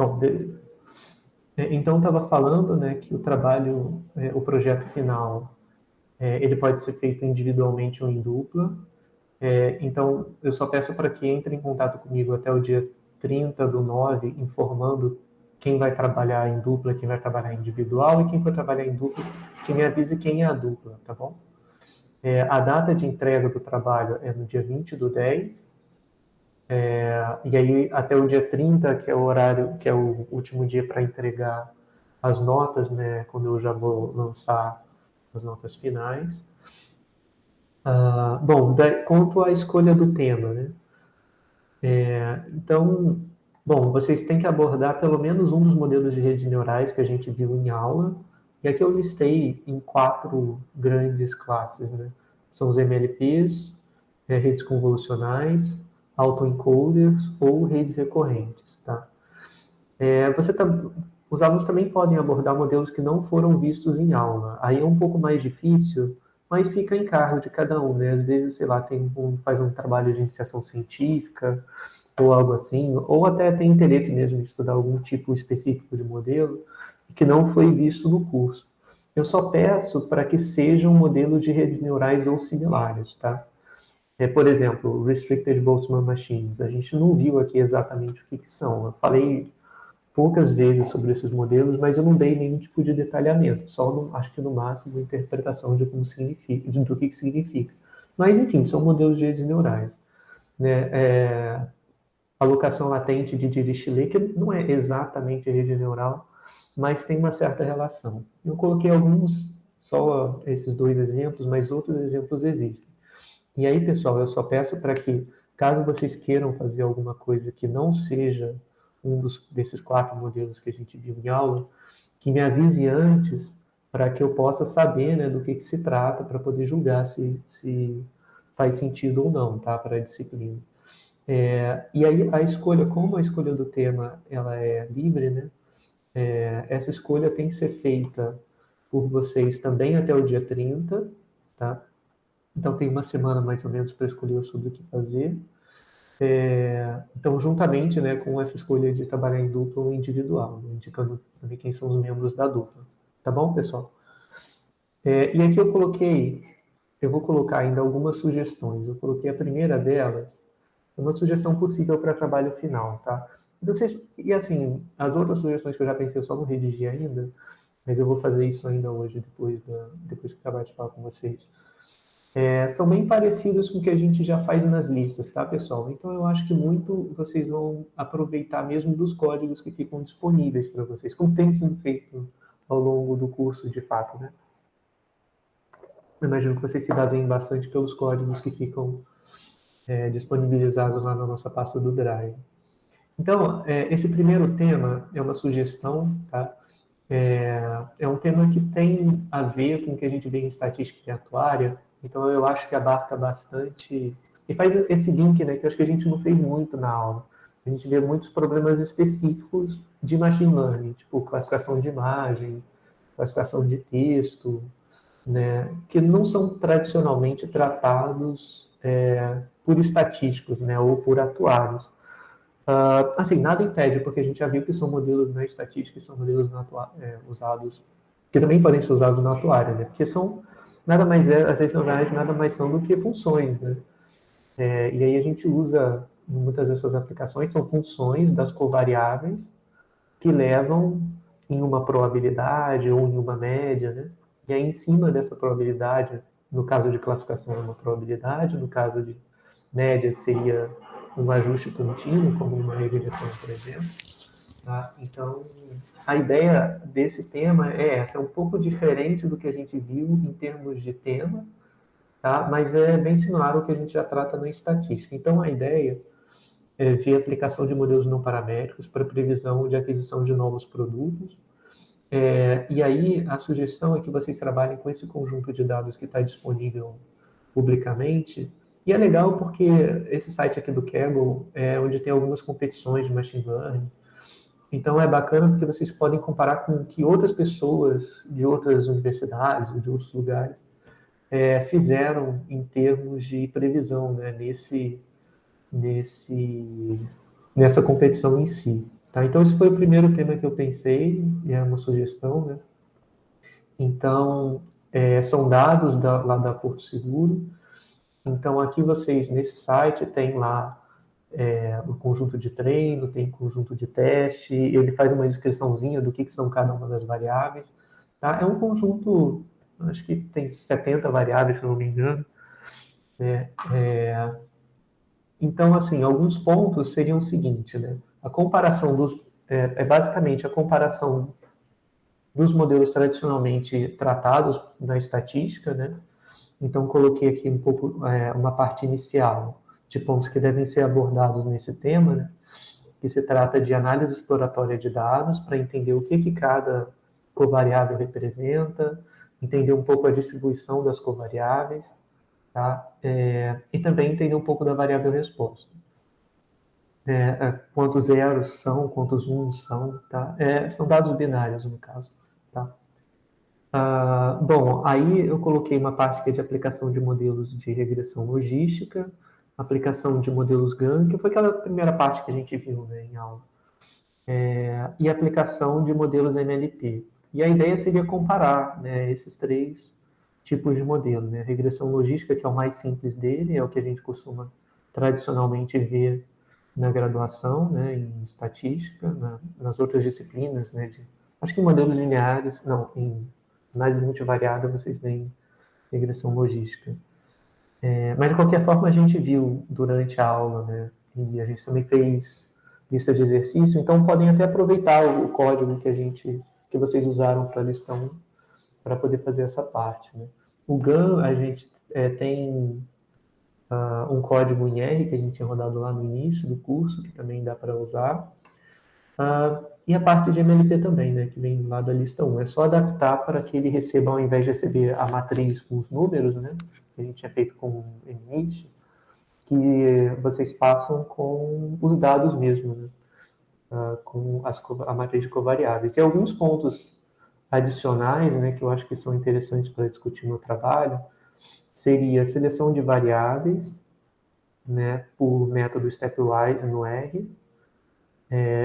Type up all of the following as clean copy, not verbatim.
Bom, beleza. Então, estava falando, né, que o trabalho, o projeto final, ele pode ser feito individualmente ou em dupla. Então, eu só peço para que entre em contato comigo até o dia 30/9, informando quem vai trabalhar em dupla, quem vai trabalhar individual, e quem for trabalhar em dupla, que me avise quem é a dupla, tá bom? A data de entrega do trabalho é no dia 20/10, e aí até o dia 30, que é o horário, que é o último dia para entregar as notas, né, quando eu já vou lançar as notas finais. Bom, quanto à escolha do tema, né? Então, bom, vocês têm que abordar pelo menos um dos modelos de redes neurais que a gente viu em aula, e aqui eu listei em 4 grandes classes, né? São os MLPs, redes convolucionais, autoencoders ou redes recorrentes, tá? Os alunos também podem abordar modelos que não foram vistos em aula. Aí é um pouco mais difícil, mas fica em cargo de cada um, né? Às vezes, sei lá, faz um trabalho de iniciação científica ou algo assim, ou até tem interesse mesmo em estudar algum tipo específico de modelo que não foi visto no curso. Eu só peço para que sejam modelos de redes neurais ou similares, tá? Por exemplo, Restricted Boltzmann Machines. A gente não viu aqui exatamente o que são. Eu falei poucas vezes sobre esses modelos, mas eu não dei nenhum tipo de detalhamento, só acho que no máximo interpretação de como significa, do que significa. Mas enfim, são modelos de redes neurais, né? Alocação latente de Dirichlet, que não é exatamente rede neural, mas tem uma certa relação. Eu coloquei alguns, só esses 2 exemplos, mas outros exemplos existem. E aí, pessoal, eu só peço para que, caso vocês queiram fazer alguma coisa que não seja desses 4 modelos que a gente viu em aula, que me avise antes para que eu possa saber, né, do que se trata, para poder julgar se faz sentido ou não, tá, para a disciplina. E aí como a escolha do tema ela é livre, né, essa escolha tem que ser feita por vocês também até o dia 30, tá? Então tem uma semana mais ou menos para escolher sobre o que fazer. Então, juntamente, né, com essa escolha de trabalhar em dupla ou individual, né, indicando também quem são os membros da dupla. Tá bom, pessoal? E aqui eu vou colocar ainda algumas sugestões. Eu coloquei a primeira delas, uma sugestão possível para trabalho final, tá? Então, e assim, as outras sugestões que eu já pensei, eu só não redigi ainda, mas eu vou fazer isso ainda hoje, depois que acabar de falar com vocês. São bem parecidos com o que a gente já faz nas listas, tá, pessoal? Então, eu acho que muito vocês vão aproveitar mesmo dos códigos que ficam disponíveis para vocês, como tem sido feito ao longo do curso, de fato, né? Eu imagino que vocês se baseiem bastante pelos códigos que ficam disponibilizados lá na nossa pasta do Drive. Então, esse primeiro tema é uma sugestão, tá? É um tema que tem a ver com o que a gente vê em estatística e atuária, então eu acho que abarca bastante, e faz esse link, né, que eu acho que a gente não fez muito na aula. A gente vê muitos problemas específicos de machine learning, tipo classificação de imagem, classificação de texto, né, que não são tradicionalmente tratados por estatísticos, né, ou por atuários. Assim, nada impede, porque a gente já viu que são modelos na estatística e são modelos usados, que também podem ser usados na atuária, né? Porque as redes neurais nada mais são do que funções, né? E aí a gente usa, muitas dessas aplicações, são funções das covariáveis que levam em uma probabilidade ou em uma média, né? E aí em cima dessa probabilidade, no caso de classificação é uma probabilidade, no caso de média seria um ajuste contínuo, como uma regressão, por exemplo. Tá? Então, a ideia desse tema é essa, é um pouco diferente do que a gente viu em termos de tema, tá? Mas é bem similar ao que a gente já trata na estatística. Então, a ideia é ver a aplicação de modelos não paramétricos para previsão de aquisição de novos produtos. E aí, a sugestão é que vocês trabalhem com esse conjunto de dados que está disponível publicamente. E é legal porque esse site aqui do Kaggle é onde tem algumas competições de machine learning. Então é bacana porque vocês podem comparar com o que outras pessoas de outras universidades, de outros lugares, fizeram em termos de previsão, né, nessa competição em si. Tá? Então, esse foi o primeiro tema que eu pensei, e é uma sugestão, né? Então, são dados lá da Porto Seguro. Então, aqui vocês, nesse site, tem lá o conjunto de treino, tem conjunto de teste, ele faz uma descriçãozinha do que são cada uma das variáveis. Tá? É um conjunto, acho que tem 70 variáveis, se não me engano. Né? Então, assim, alguns pontos seriam o seguinte, né? A comparação basicamente a comparação dos modelos tradicionalmente tratados na estatística, né? Então, coloquei aqui um pouco uma parte inicial de pontos que devem ser abordados nesse tema, né? Que se trata de análise exploratória de dados para entender o que cada covariável representa, entender um pouco a distribuição das covariáveis, tá? E também entender um pouco da variável resposta. Quantos zeros são, quantos uns são, tá? São dados binários, no caso, tá? Bom, aí eu coloquei uma parte que é de aplicação de modelos de regressão logística, aplicação de modelos GAN, que foi aquela primeira parte que a gente viu, né, em aula, e aplicação de modelos MLP. E a ideia seria comparar, né, esses três tipos de modelo, né? A regressão logística, que é o mais simples dele, é o que a gente costuma tradicionalmente ver na graduação, né, em estatística, nas outras disciplinas, né, acho que em modelos lineares, não, em análise multivariada vocês veem regressão logística. Mas de qualquer forma a gente viu durante a aula, né, e a gente também fez lista de exercício, então podem até aproveitar o código que vocês usaram para a lista 1 para poder fazer essa parte, né. O GAN, a gente tem um código em R que a gente tinha rodado lá no início do curso, que também dá para usar. E a parte de MLP também, né, que vem lá da lista 1. É só adaptar para que ele receba, ao invés de receber a matriz com os números, né, que a gente tinha feito com o MNIT, que vocês passam com os dados mesmo, né, com a matriz de covariáveis. E alguns pontos adicionais, né, que eu acho que são interessantes para discutir no trabalho, seria a seleção de variáveis, né, por método stepwise no R.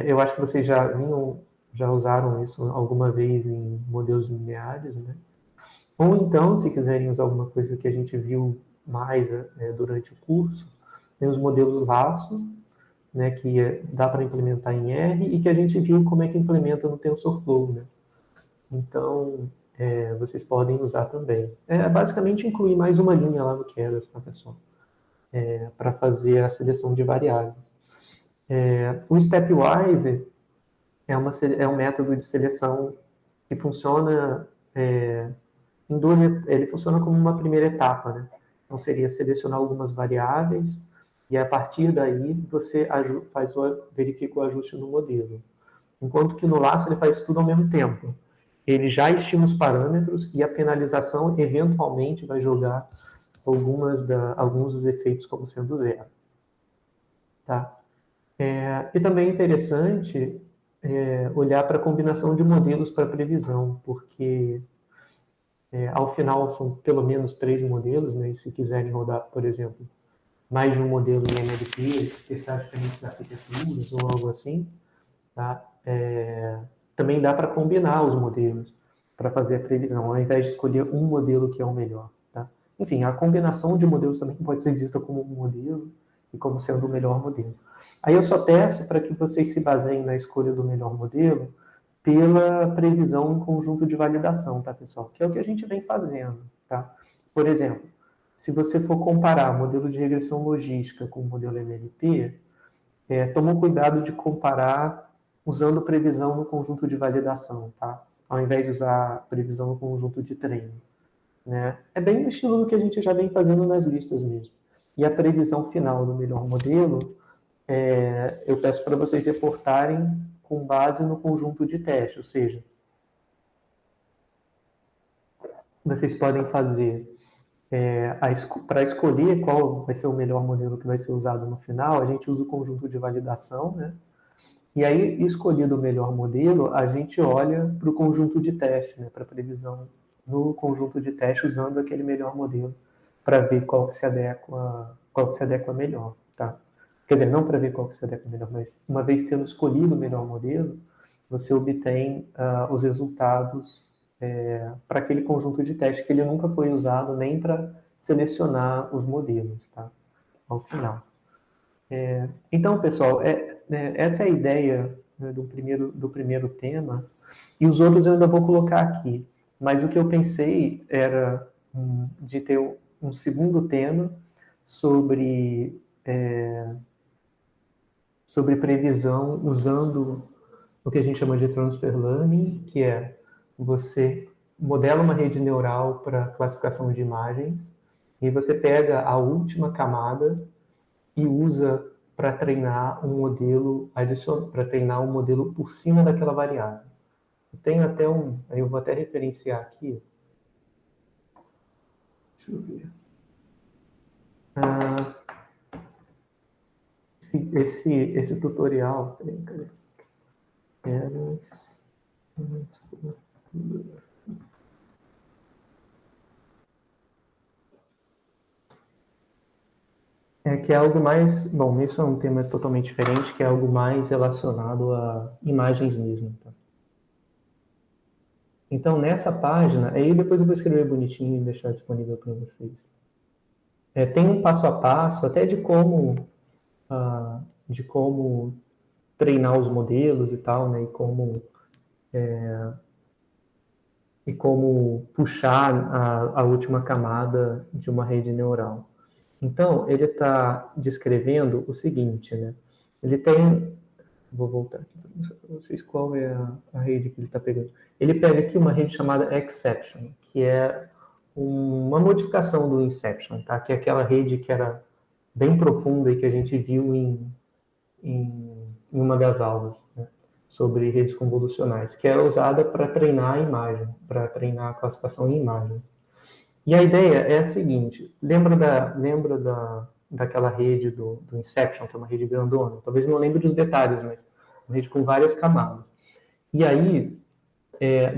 Eu acho que vocês já usaram isso alguma vez em modelos lineares, né? Ou então, se quiserem usar alguma coisa que a gente viu mais durante o curso, tem os modelos laço, né, que dá para implementar em R e que a gente viu como é que implementa no TensorFlow, né? Então, vocês podem usar também. Basicamente incluir mais uma linha lá no Keras, tá, pessoal? Para fazer a seleção de variáveis. O Stepwise é um método de seleção que funciona ele funciona como uma primeira etapa, né? Então seria selecionar algumas variáveis e a partir daí você verifica o ajuste no modelo. Enquanto que no laço ele faz tudo ao mesmo tempo. Ele já estima os parâmetros e a penalização eventualmente vai jogar alguns dos efeitos como sendo zero. Tá? E também é interessante olhar para a combinação de modelos para previsão, porque ao final são pelo menos 3 modelos, né? E se quiserem rodar, por exemplo, mais de um modelo em MLP, especificamente arquiteturas ou algo assim, tá? Também dá para combinar os modelos para fazer a previsão, ao invés de escolher um modelo que é o melhor. Tá? Enfim, a combinação de modelos também pode ser vista como um modelo e como sendo o melhor modelo. Aí eu só peço para que vocês se baseiem na escolha do melhor modelo pela previsão em conjunto de validação, tá, pessoal? Que é o que a gente vem fazendo, tá? Por exemplo, se você for comparar o modelo de regressão logística com o modelo MLP, toma cuidado de comparar usando previsão no conjunto de validação, tá? Ao invés de usar previsão no conjunto de treino. Né? É bem no estilo do que a gente já vem fazendo nas listas mesmo. E a previsão final do melhor modelo, eu peço para vocês reportarem com base no conjunto de teste, ou seja, vocês podem fazer para escolher qual vai ser o melhor modelo que vai ser usado no final, a gente usa o conjunto de validação, né? E aí, escolhido o melhor modelo, a gente olha para o conjunto de teste, né, para a previsão no conjunto de teste, usando aquele melhor modelo, para ver qual que se adequa melhor. Tá? quer dizer, não para ver qual que se adequa melhor, mas uma vez tendo escolhido o melhor modelo, você obtém os resultados para aquele conjunto de testes que ele nunca foi usado nem para selecionar os modelos, tá? Ao final. Então, pessoal, essa é a ideia, né, do primeiro tema, e os outros eu ainda vou colocar aqui. Mas o que eu pensei era de ter um segundo tema sobre, sobre previsão usando o que a gente chama de transfer learning, que é você modela uma rede neural para classificação de imagens, e você pega a última camada e usa para treinar um modelo para treinar um modelo por cima daquela variável. Tem até eu vou até referenciar aqui. Deixa eu ver. Esse tutorial, cadê? Que é algo mais, bom, isso é um tema totalmente diferente, que é algo mais relacionado a imagens mesmo. Tá? Então, nessa página, aí depois eu vou escrever bonitinho e deixar disponível para vocês. Tem um passo a passo, até de como treinar os modelos e tal, né? E como puxar a última camada de uma rede neural. Então, ele está descrevendo o seguinte, né? Ele tem... Vou voltar aqui para mostrar para vocês qual é a rede que ele está pegando. Ele pega aqui uma rede chamada Exception, que é uma modificação do Inception, tá? Que é aquela rede que era bem profunda e que a gente viu em uma das aulas, né? Sobre redes convolucionais, que era usada para treinar a imagem, para treinar a classificação em imagens. E a ideia é a seguinte: daquela rede do Inception, que é uma rede grandona? Talvez não lembre dos detalhes, mas uma rede com várias camadas. E aí,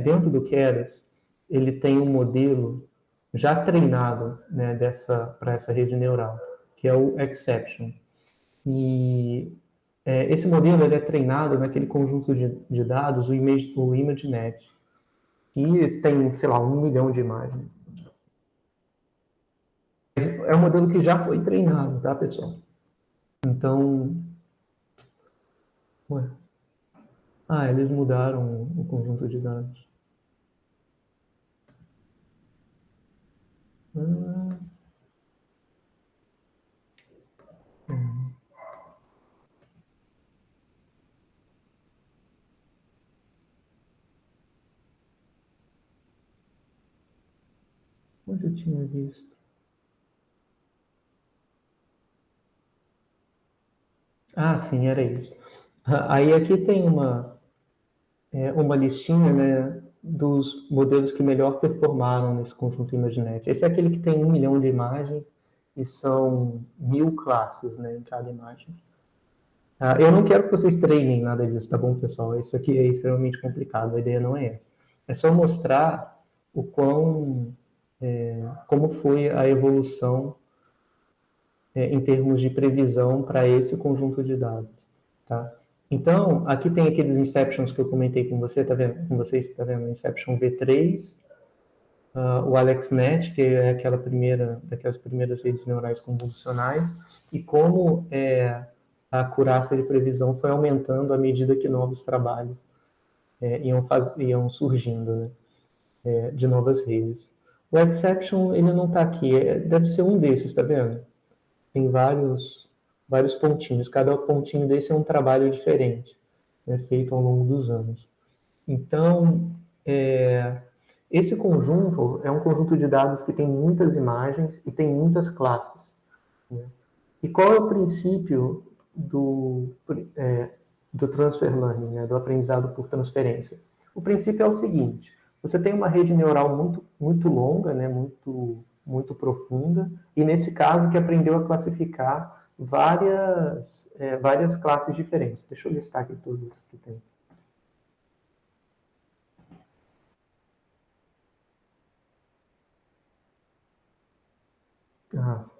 dentro do Keras, ele tem um modelo já treinado, né, para essa rede neural, que é o Exception. E esse modelo ele é treinado naquele conjunto de dados, o ImageNet, que tem, sei lá, 1 milhão de imagens. É um modelo que já foi treinado, tá, pessoal? Então, ué. Eles mudaram o conjunto de dados. Ah, onde eu tinha visto? Sim, era isso. Aí aqui tem uma listinha, né, dos modelos que melhor performaram nesse conjunto ImageNet. Esse é aquele que tem 1 milhão de imagens e são 1000 classes, né, em cada imagem. Eu não quero que vocês treinem nada disso, tá bom, pessoal? Isso aqui é extremamente complicado, a ideia não é essa. É só mostrar o como foi a evolução em termos de previsão para esse conjunto de dados, tá? Então, aqui tem aqueles inceptions que eu comentei com você, tá vendo? Com vocês, tá vendo? Inception V3, o AlexNet, que é daquelas primeiras redes neurais convolucionais, e como a acurácia de previsão foi aumentando à medida que novos trabalhos iam surgindo, né? De novas redes. O Exception, ele não está aqui, deve ser um desses, tá vendo? Tem vários pontinhos. Cada pontinho desse é um trabalho diferente, né, feito ao longo dos anos. Então, esse conjunto é um conjunto de dados que tem muitas imagens e tem muitas classes. Né? E qual é o princípio do transfer learning, né, do aprendizado por transferência? O princípio é o seguinte: você tem uma rede neural muito longa, né, muito profunda, e nesse caso que aprendeu a classificar várias classes diferentes. Deixa eu listar aqui todas que tem.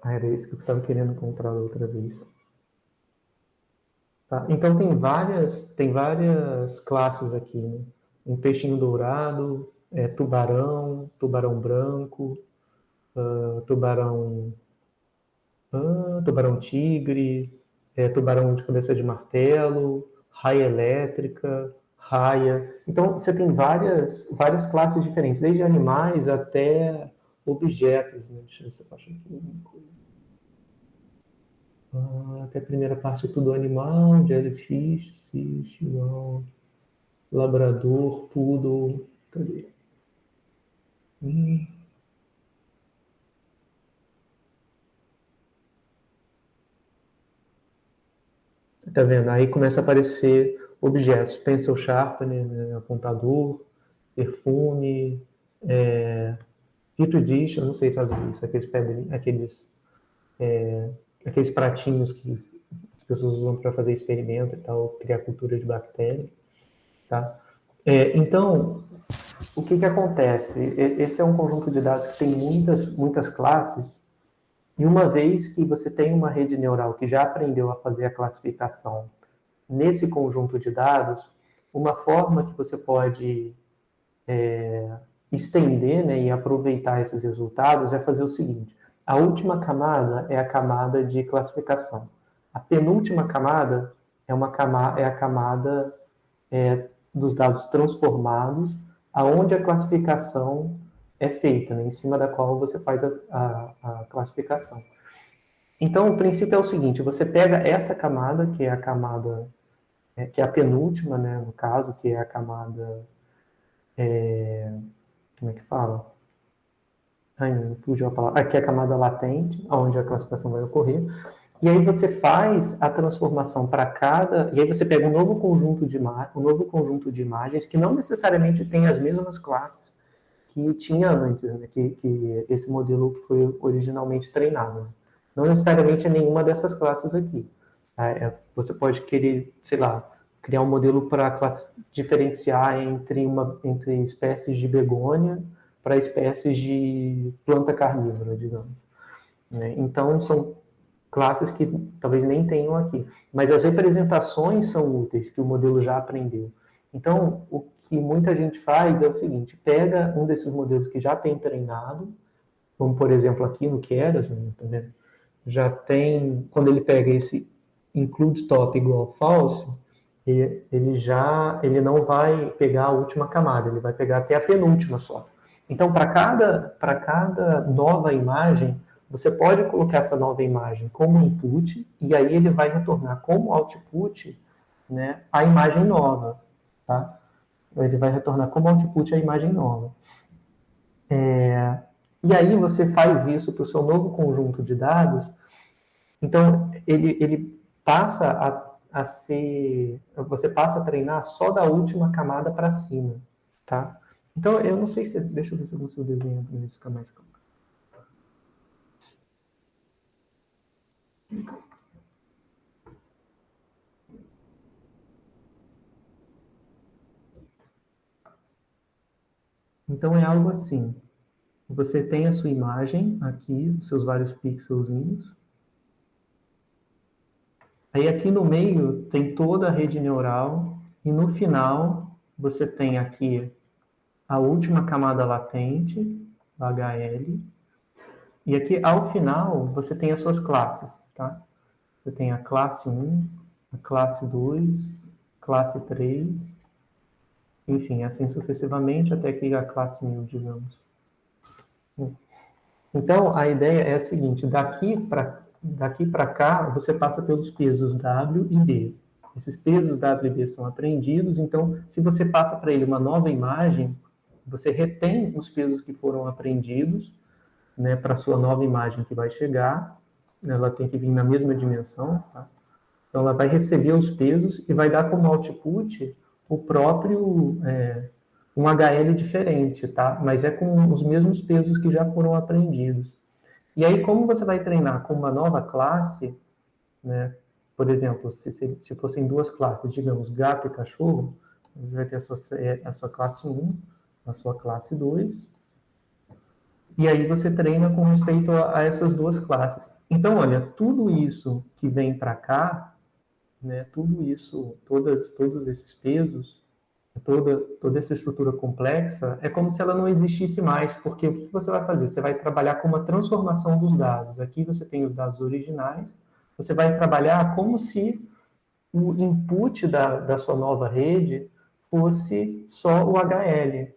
Era isso que eu estava querendo encontrar outra vez. Tá? Então tem várias classes aqui, né? Um peixinho dourado, tubarão, tubarão branco, tubarão, tubarão tigre, tubarão de cabeça de martelo, raia elétrica, raia. Então você tem várias classes diferentes, desde animais até objetos, né? Deixa eu ver se eu acho aqui. Até a primeira parte é tudo animal, jellyfish, chihuahua, labrador, poodle. Cadê? Hum, tá vendo? Aí começa a aparecer objetos, pencil sharpener, né, apontador, perfume, petri dish, eu não sei fazer isso, aqueles pratinhos que as pessoas usam para fazer experimento e tal, criar cultura de bactéria, tá? Então, o que acontece? Esse é um conjunto de dados que tem muitas classes, e uma vez que você tem uma rede neural que já aprendeu a fazer a classificação nesse conjunto de dados, uma forma que você pode estender, né, e aproveitar esses resultados é fazer o seguinte: a última camada é a camada de classificação. A penúltima camada é a camada dos dados transformados, aonde a classificação é feita, né, em cima da qual você faz a classificação. Então, o princípio é o seguinte: você pega essa camada, que é a camada, que é a penúltima, né, no caso, que é a camada, como é que fala? Ai, não fugiu a palavra. Aqui é a camada latente, onde a classificação vai ocorrer. E aí você faz a transformação para cada. E aí você pega um novo conjunto de imagens que não necessariamente tem as mesmas classes que tinha antes, né? que esse modelo que foi originalmente treinado. Né? Não necessariamente é nenhuma dessas classes aqui. Você pode querer, sei lá, criar um modelo para diferenciar entre espécies de begônia para espécies de planta carnívora, digamos. Né? Então, são classes que talvez nem tenham aqui. Mas as representações são úteis, que o modelo já aprendeu. Então, o que muita gente faz é o seguinte: pega um desses modelos que já tem treinado, como por exemplo aqui no Keras, né, tá vendo? Já tem, quando ele pega esse include top igual false, ele não vai pegar a última camada, ele vai pegar até a penúltima só. Então, para cada nova imagem, você pode colocar essa nova imagem como input, e aí ele vai retornar como output, né, a imagem nova. Tá? Ele vai retornar como output a imagem nova. E aí você faz isso para o seu novo conjunto de dados. Então, ele passa a ser. Você passa a treinar só da última camada para cima. Tá? Então, eu não sei se. Deixa eu ver se eu consigo desenhar para isso ficar mais claro. Então, é algo assim. Você tem a sua imagem aqui, os seus vários pixelzinhos. Aí aqui no meio tem toda a rede neural. E no final você tem aqui a última camada latente, HL. E aqui ao final você tem as suas classes, tá? Você tem a classe 1, a classe 2, classe 3, enfim, assim sucessivamente até que a classe 1000, digamos. Então, a ideia é a seguinte: daqui para cá, você passa pelos pesos W e B. Esses pesos W e B são apreendidos, então, se você passa para ele uma nova imagem, você retém os pesos que foram apreendidos, né, para a sua nova imagem que vai chegar. Ela tem que vir na mesma dimensão, tá? Então, ela vai receber os pesos e vai dar como output o próprio um HL diferente, tá? Mas é com os mesmos pesos que já foram apreendidos. E aí, como você vai treinar com uma nova classe, né? Por exemplo, se fossem duas classes, digamos, gato e cachorro, você vai ter a sua classe 1, a sua classe 2, e aí você treina com respeito a essas duas classes. Então, olha, tudo isso que vem para cá né, tudo isso, todos esses pesos, toda essa estrutura complexa, é como se ela não existisse mais, porque o que você vai fazer? Você vai trabalhar com uma transformação dos dados. Aqui você tem os dados originais, você vai trabalhar como se o input da sua nova rede fosse só o HL,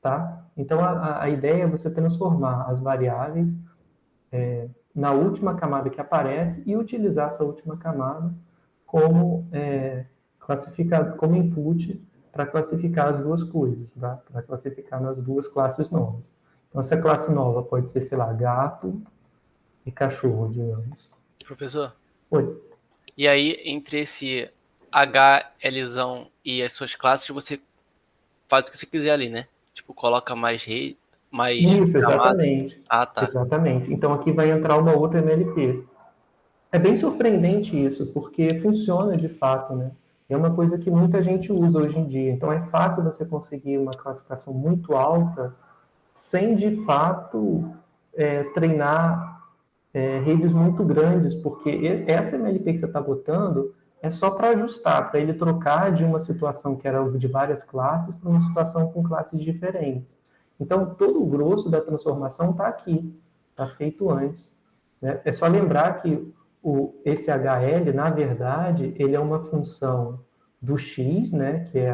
tá? Então, a ideia é você transformar as variáveis na última camada que aparece e utilizar essa última camada como classificado, como input para classificar as duas coisas, tá? Para classificar nas duas classes novas. Então, essa classe nova pode ser, sei lá, gato e cachorro, digamos. Professor? Oi. E aí, entre esse HLzão e as suas classes, você faz o que você quiser ali, né? Tipo, coloca mais rei, mais Isso, camadas. exatamente. Ah, tá. Exatamente. Então, aqui vai entrar uma outra MLP. É bem surpreendente isso, porque funciona de fato, né? É uma coisa que muita gente usa hoje em dia. Então, é fácil você conseguir uma classificação muito alta sem, de fato, treinar redes muito grandes, porque essa MLP que você está botando é só para ajustar, para ele trocar de uma situação que era de várias classes para uma situação com classes diferentes. Então, todo o grosso da transformação está aqui, está feito antes. Né? É só lembrar que esse HL, na verdade, ele é uma função do X, né, que é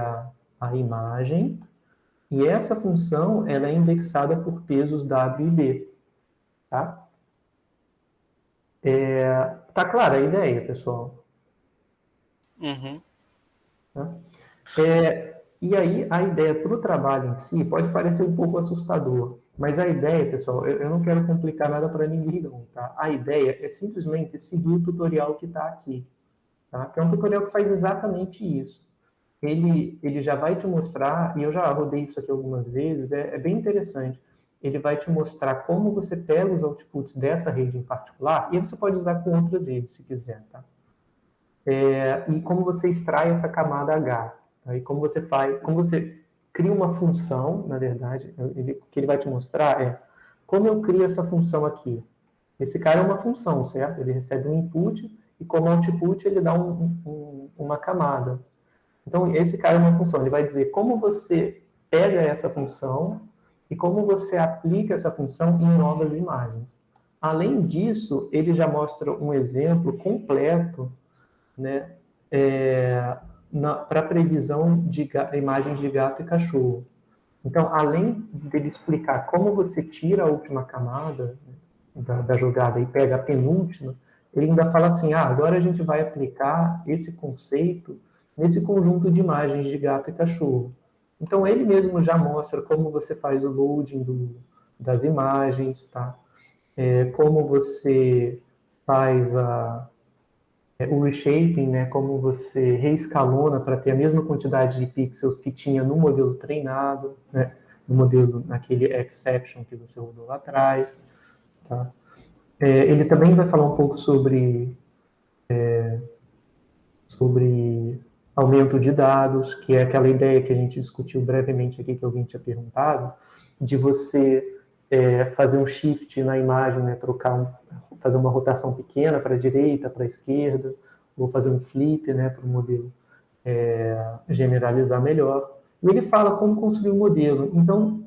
a imagem, e essa função ela é indexada por pesos W e B. Tá? Tá clara a ideia, pessoal? Uhum. Tá? E aí, a ideia para o trabalho em si pode parecer um pouco assustador, mas a ideia, pessoal, eu não quero complicar nada para ninguém, não, tá? A ideia é simplesmente seguir o tutorial que está aqui, tá? Que é um tutorial que faz exatamente isso. Ele já vai te mostrar, e eu já rodei isso aqui algumas vezes, é bem interessante. Ele vai te mostrar como você pega os outputs dessa rede em particular, e você pode usar com outras redes, se quiser, tá? E como você extrai essa camada H. Tá? E como você faz, como você cria uma função, na verdade, o que ele vai te mostrar é como eu crio essa função aqui. Esse cara é uma função, certo? Ele recebe um input e como output ele dá uma camada. Então, esse cara é uma função. Ele vai dizer como você pega essa função e como você aplica essa função em novas imagens. Além disso, ele já mostra um exemplo completo, né, para previsão de imagens de gato e cachorro. Então, além dele explicar como você tira a última camada da jogada e pega a penúltima, ele ainda fala assim, agora a gente vai aplicar esse conceito nesse conjunto de imagens de gato e cachorro. Então, ele mesmo já mostra como você faz o loading das imagens, tá? Como você faz o reshaping, né, como você reescalona para ter a mesma quantidade de pixels que tinha no modelo treinado, né, no modelo, naquele exception que você rodou lá atrás. Tá? Ele também vai falar um pouco sobre aumento de dados, que é aquela ideia que a gente discutiu brevemente aqui, que alguém tinha perguntado, de você fazer um shift na imagem, né, fazer uma rotação pequena para a direita, para a esquerda, ou fazer um flip, né, para o modelo generalizar melhor. E ele fala como construir o modelo. Então,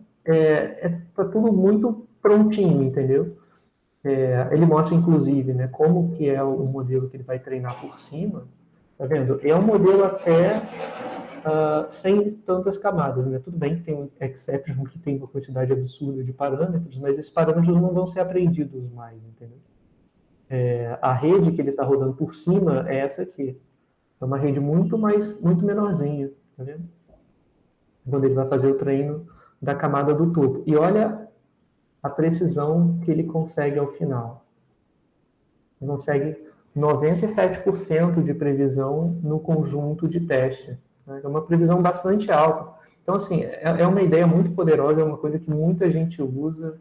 tá tudo muito prontinho, entendeu? Ele mostra, inclusive, né, como que é o modelo que ele vai treinar por cima. Tá vendo? É um modelo até sem tantas camadas, né? Tudo bem que tem um exception que tem uma quantidade absurda de parâmetros, mas esses parâmetros não vão ser aprendidos mais, entendeu? A rede que ele está rodando por cima é essa aqui. É uma rede muito menorzinha, tá vendo? Quando ele vai fazer o treino da camada do topo. E olha a precisão que ele consegue ao final. Ele consegue 97% de previsão no conjunto de teste. Né? É uma previsão bastante alta. Então, assim, é uma ideia muito poderosa, é uma coisa que muita gente usa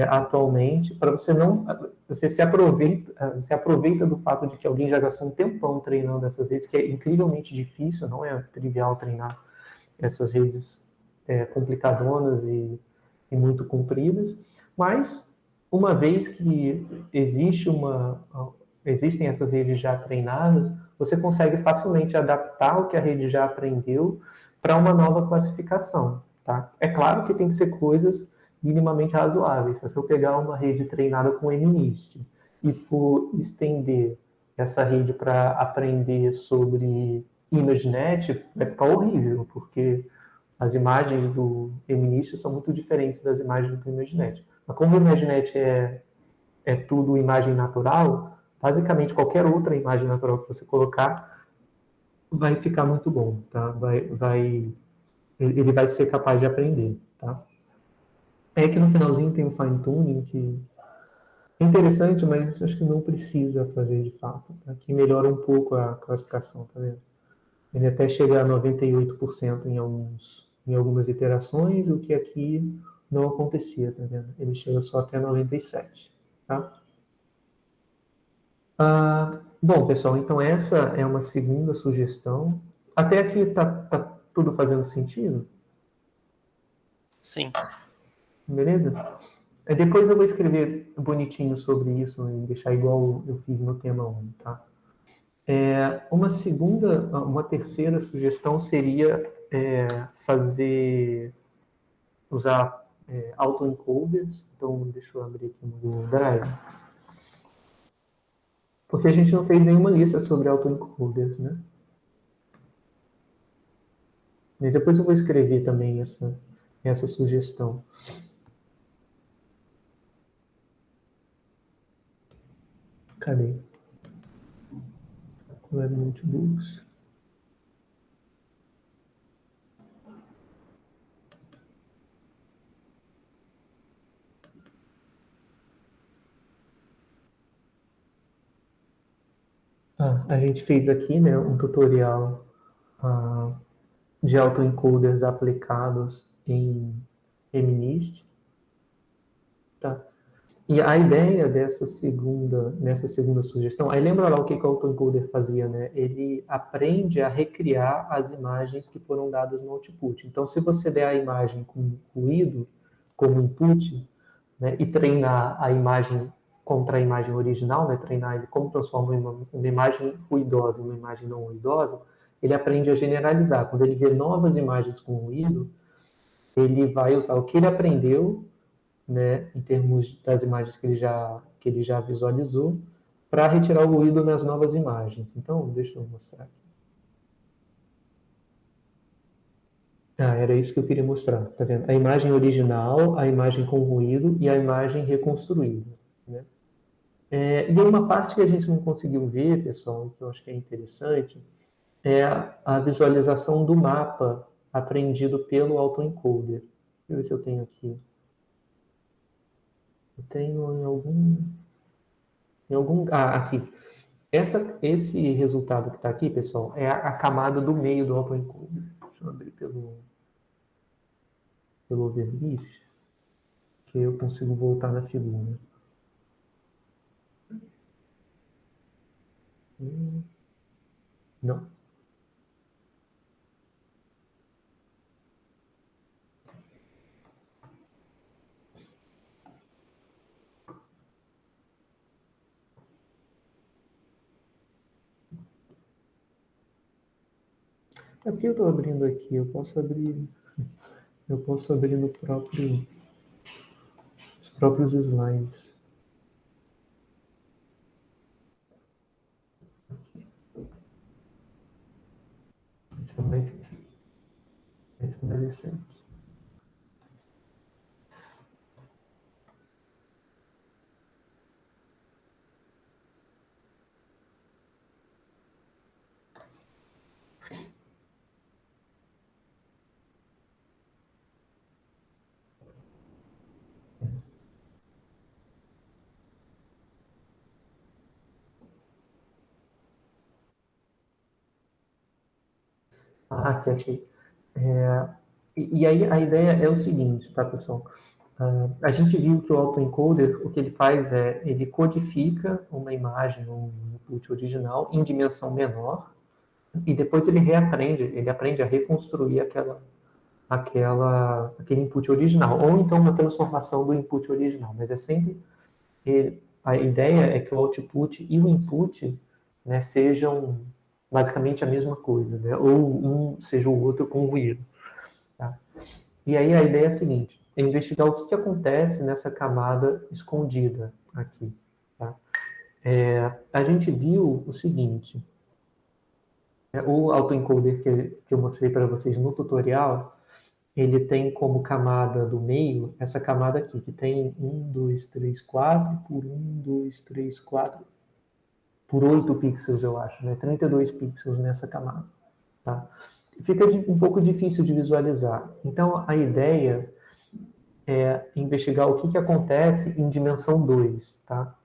atualmente, para você não. Você se aproveita do fato de que alguém já gastou um tempão treinando essas redes, que é incrivelmente difícil, não é trivial treinar essas redes complicadonas e muito compridas, mas uma vez que existem essas redes já treinadas, você consegue facilmente adaptar o que a rede já aprendeu para uma nova classificação. Tá? É claro que tem que ser coisas minimamente razoáveis. Se eu pegar uma rede treinada com MNIST e for estender essa rede para aprender sobre ImageNet, vai ficar horrível, porque as imagens do MNIST são muito diferentes das imagens do ImageNet. Mas como o ImageNet é tudo imagem natural, basicamente qualquer outra imagem natural que você colocar vai ficar muito bom, tá? Ele vai ser capaz de aprender, tá? É que no finalzinho tem um fine tuning que é interessante, mas acho que não precisa fazer de fato, tá? Que melhora um pouco a classificação, tá vendo? Ele até chega a 98% em algumas iterações, o que aqui não acontecia, tá vendo? Ele chega só até 97%, tá? Bom, pessoal, então essa é uma segunda sugestão. Até aqui tá tudo fazendo sentido? Sim. Beleza? Depois eu vou escrever bonitinho sobre isso e deixar igual eu fiz no tema 1, tá? Uma terceira sugestão seria usar autoencoders. Então, deixa eu abrir aqui no Google Drive. Porque a gente não fez nenhuma lista sobre autoencoders, né? Mas depois eu vou escrever também essa sugestão. Cadê? Web Notebooks. A gente fez aqui, né, um tutorial de autoencoders aplicados em MNIST. Tá? E a ideia nessa segunda sugestão, aí lembra lá o que o autoencoder fazia, né? Ele aprende a recriar as imagens que foram dadas no output. Então, se você der a imagem com ruído como input, né, e treinar a imagem contra a imagem original, né, treinar ele como transforma uma imagem ruidosa em uma imagem não ruidosa, ele aprende a generalizar. Quando ele vê novas imagens com ruído, ele vai usar o que ele aprendeu, né, em termos das imagens que ele já visualizou, para retirar o ruído nas novas imagens. Então, deixa eu mostrar aqui. Era isso que eu queria mostrar, tá vendo? A imagem original, a imagem com ruído e a imagem reconstruída, né? E uma parte que a gente não conseguiu ver, pessoal, que eu acho que é interessante, é a visualização do mapa aprendido pelo autoencoder. Deixa eu ver se eu tenho aqui. Eu tenho em algum... aqui. Esse resultado que está aqui, pessoal, é a camada do meio do autoencoder. Deixa eu abrir pelo overleaf, que eu consigo voltar na figura. Não. É porque eu estou abrindo aqui, eu posso abrir no os próprios slides. Esse é mais recente. Aqui, achei. E aí a ideia é o seguinte, tá, pessoal? A gente viu que o autoencoder, o que ele faz é, ele codifica uma imagem, um input original em dimensão menor, e depois ele aprende a reconstruir aquele input original, ou então uma transformação do input original, mas é sempre... a ideia é que o output e o input, né, sejam basicamente a mesma coisa, né? Ou um seja o outro com ruído. Tá? E aí a ideia é a seguinte, é investigar o que acontece nessa camada escondida aqui. Tá? A gente viu o seguinte, o autoencoder que eu mostrei para vocês no tutorial, ele tem como camada do meio essa camada aqui, que tem 1, 2, 3, 4 por 1, 2, 3, 4 por 8 pixels, eu acho, né? 32 pixels nessa camada. Tá? Fica um pouco difícil de visualizar. Então, a ideia é investigar o que acontece em dimensão 2, tá?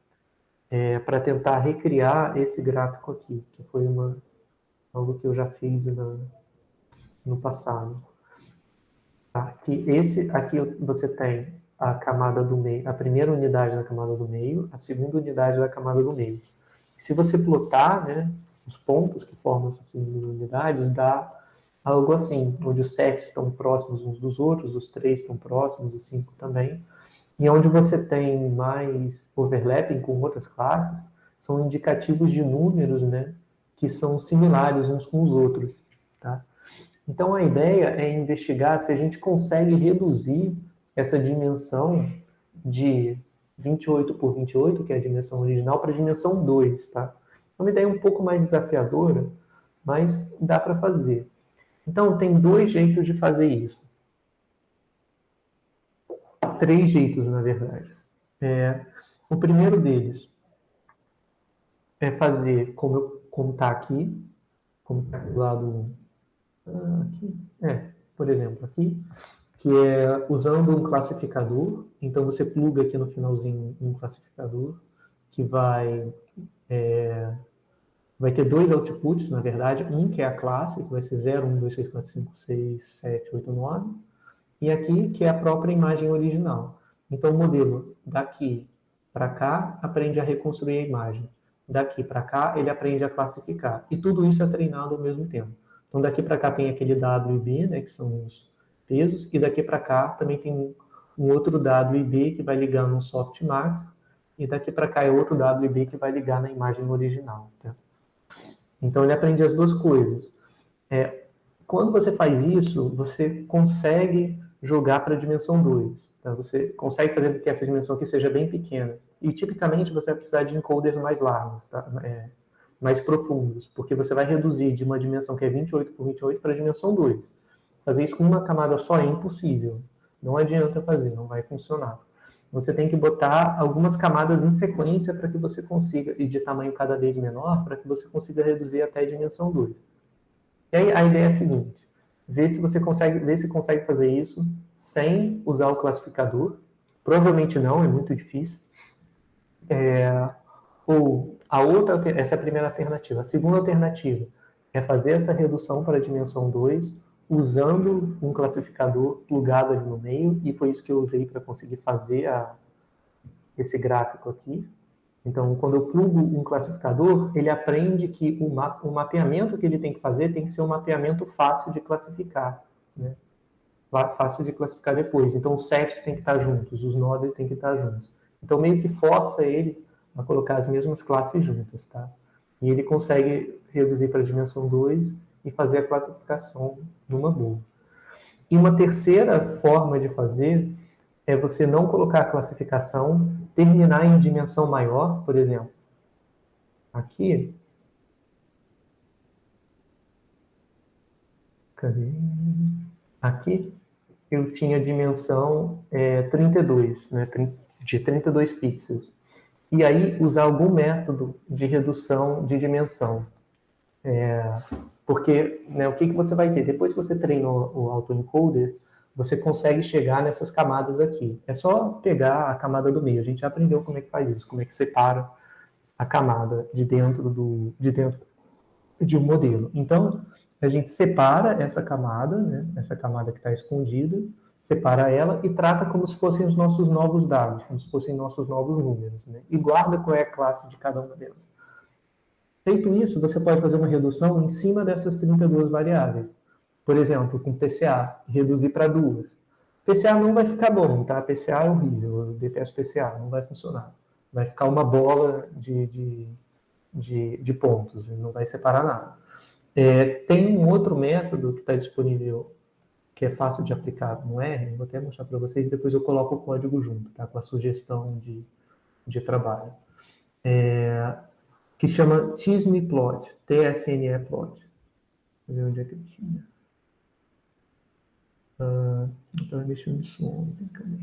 Para tentar recriar esse gráfico aqui, que foi algo que eu já fiz no passado. Tá? Aqui você tem a camada do meio, a primeira unidade da camada do meio, a segunda unidade da camada do meio. Se você plotar, né, os pontos que formam essas segundas unidades, dá algo assim, onde os 7 estão próximos uns dos outros, os 3 estão próximos, os 5 também. E onde você tem mais overlapping com outras classes, são indicativos de números, né, que são similares uns com os outros. Tá? Então, a ideia é investigar se a gente consegue reduzir essa dimensão de 28 por 28, que é a dimensão original, para a dimensão 2. Tá? É uma ideia um pouco mais desafiadora, mas dá para fazer. Então, tem 2 jeitos de fazer isso. 3 jeitos, na verdade. O primeiro deles é fazer como está aqui, como está do lado aqui, por exemplo, aqui, que é usando um classificador. Então, você pluga aqui no finalzinho um classificador que vai ter 2 outputs, na verdade. Um que é a classe, que vai ser 0, 1, 2, 3, 4, 5, 6, 7, 8, 9. E aqui, que é a própria imagem original. Então, o modelo daqui para cá aprende a reconstruir a imagem. Daqui para cá, ele aprende a classificar. E tudo isso é treinado ao mesmo tempo. Então, daqui para cá tem aquele W e B, né, que são os pesos, e daqui para cá também tem um outro W e B que vai ligar no softmax, e daqui para cá é outro W e B que vai ligar na imagem original. Tá? Então, ele aprende as duas coisas. Quando você faz isso, você consegue jogar para a dimensão 2. Tá? Você consegue fazer com que essa dimensão aqui seja bem pequena. E, tipicamente, você vai precisar de encoders mais largos, tá? Mais profundos, porque você vai reduzir de uma dimensão que é 28 por 28 para a dimensão 2. Fazer isso com uma camada só é impossível. Não adianta fazer, não vai funcionar. Você tem que botar algumas camadas em sequência para que você consiga, e de tamanho cada vez menor, para que você consiga reduzir até a dimensão 2. E aí a ideia é a seguinte, ver se consegue fazer isso sem usar o classificador. Provavelmente não, é muito difícil. Ou essa é a primeira alternativa. A segunda alternativa é fazer essa redução para a dimensão 2 usando um classificador plugado ali no meio, e foi isso que eu usei para conseguir fazer esse gráfico aqui. Então, quando eu plugo um classificador, ele aprende que o mapeamento que ele tem que fazer tem que ser um mapeamento fácil de classificar, né? Fácil de classificar depois. Então, os sets têm que estar juntos, os nodes têm que estar juntos. Então, meio que força ele a colocar as mesmas classes juntas, tá? E ele consegue reduzir para a dimensão 2 e fazer a classificação numa boa. E uma terceira forma de fazer é você não colocar a classificação, terminar em dimensão maior, por exemplo. Aqui. Cadê? Aqui eu tinha dimensão 32, né, de 32 pixels. E aí usar algum método de redução de dimensão. Porque, né, o que você vai ter? Depois que você treinou o autoencoder, você consegue chegar nessas camadas aqui. É só pegar a camada do meio. A gente já aprendeu como é que faz isso, como é que separa a camada de dentro de um modelo. Então, a gente separa essa camada, né, essa camada que está escondida, separa ela e trata como se fossem os nossos novos dados, como se fossem nossos novos números, né, e guarda qual é a classe de cada uma delas. Feito isso, você pode fazer uma redução em cima dessas 32 variáveis. Por exemplo, com PCA, reduzir para 2. PCA não vai ficar bom, tá? PCA é horrível, eu detesto PCA, não vai funcionar. Vai ficar uma bola de pontos, não vai separar nada. Tem um outro método que está disponível, que é fácil de aplicar no R, vou até mostrar para vocês, e depois eu coloco o código junto, tá? Com a sugestão de trabalho. Que chama tsne-plot, T-S-N-E-plot. Deixa eu ver onde é que eu tinha. Então, deixa eu me ontem, cadê?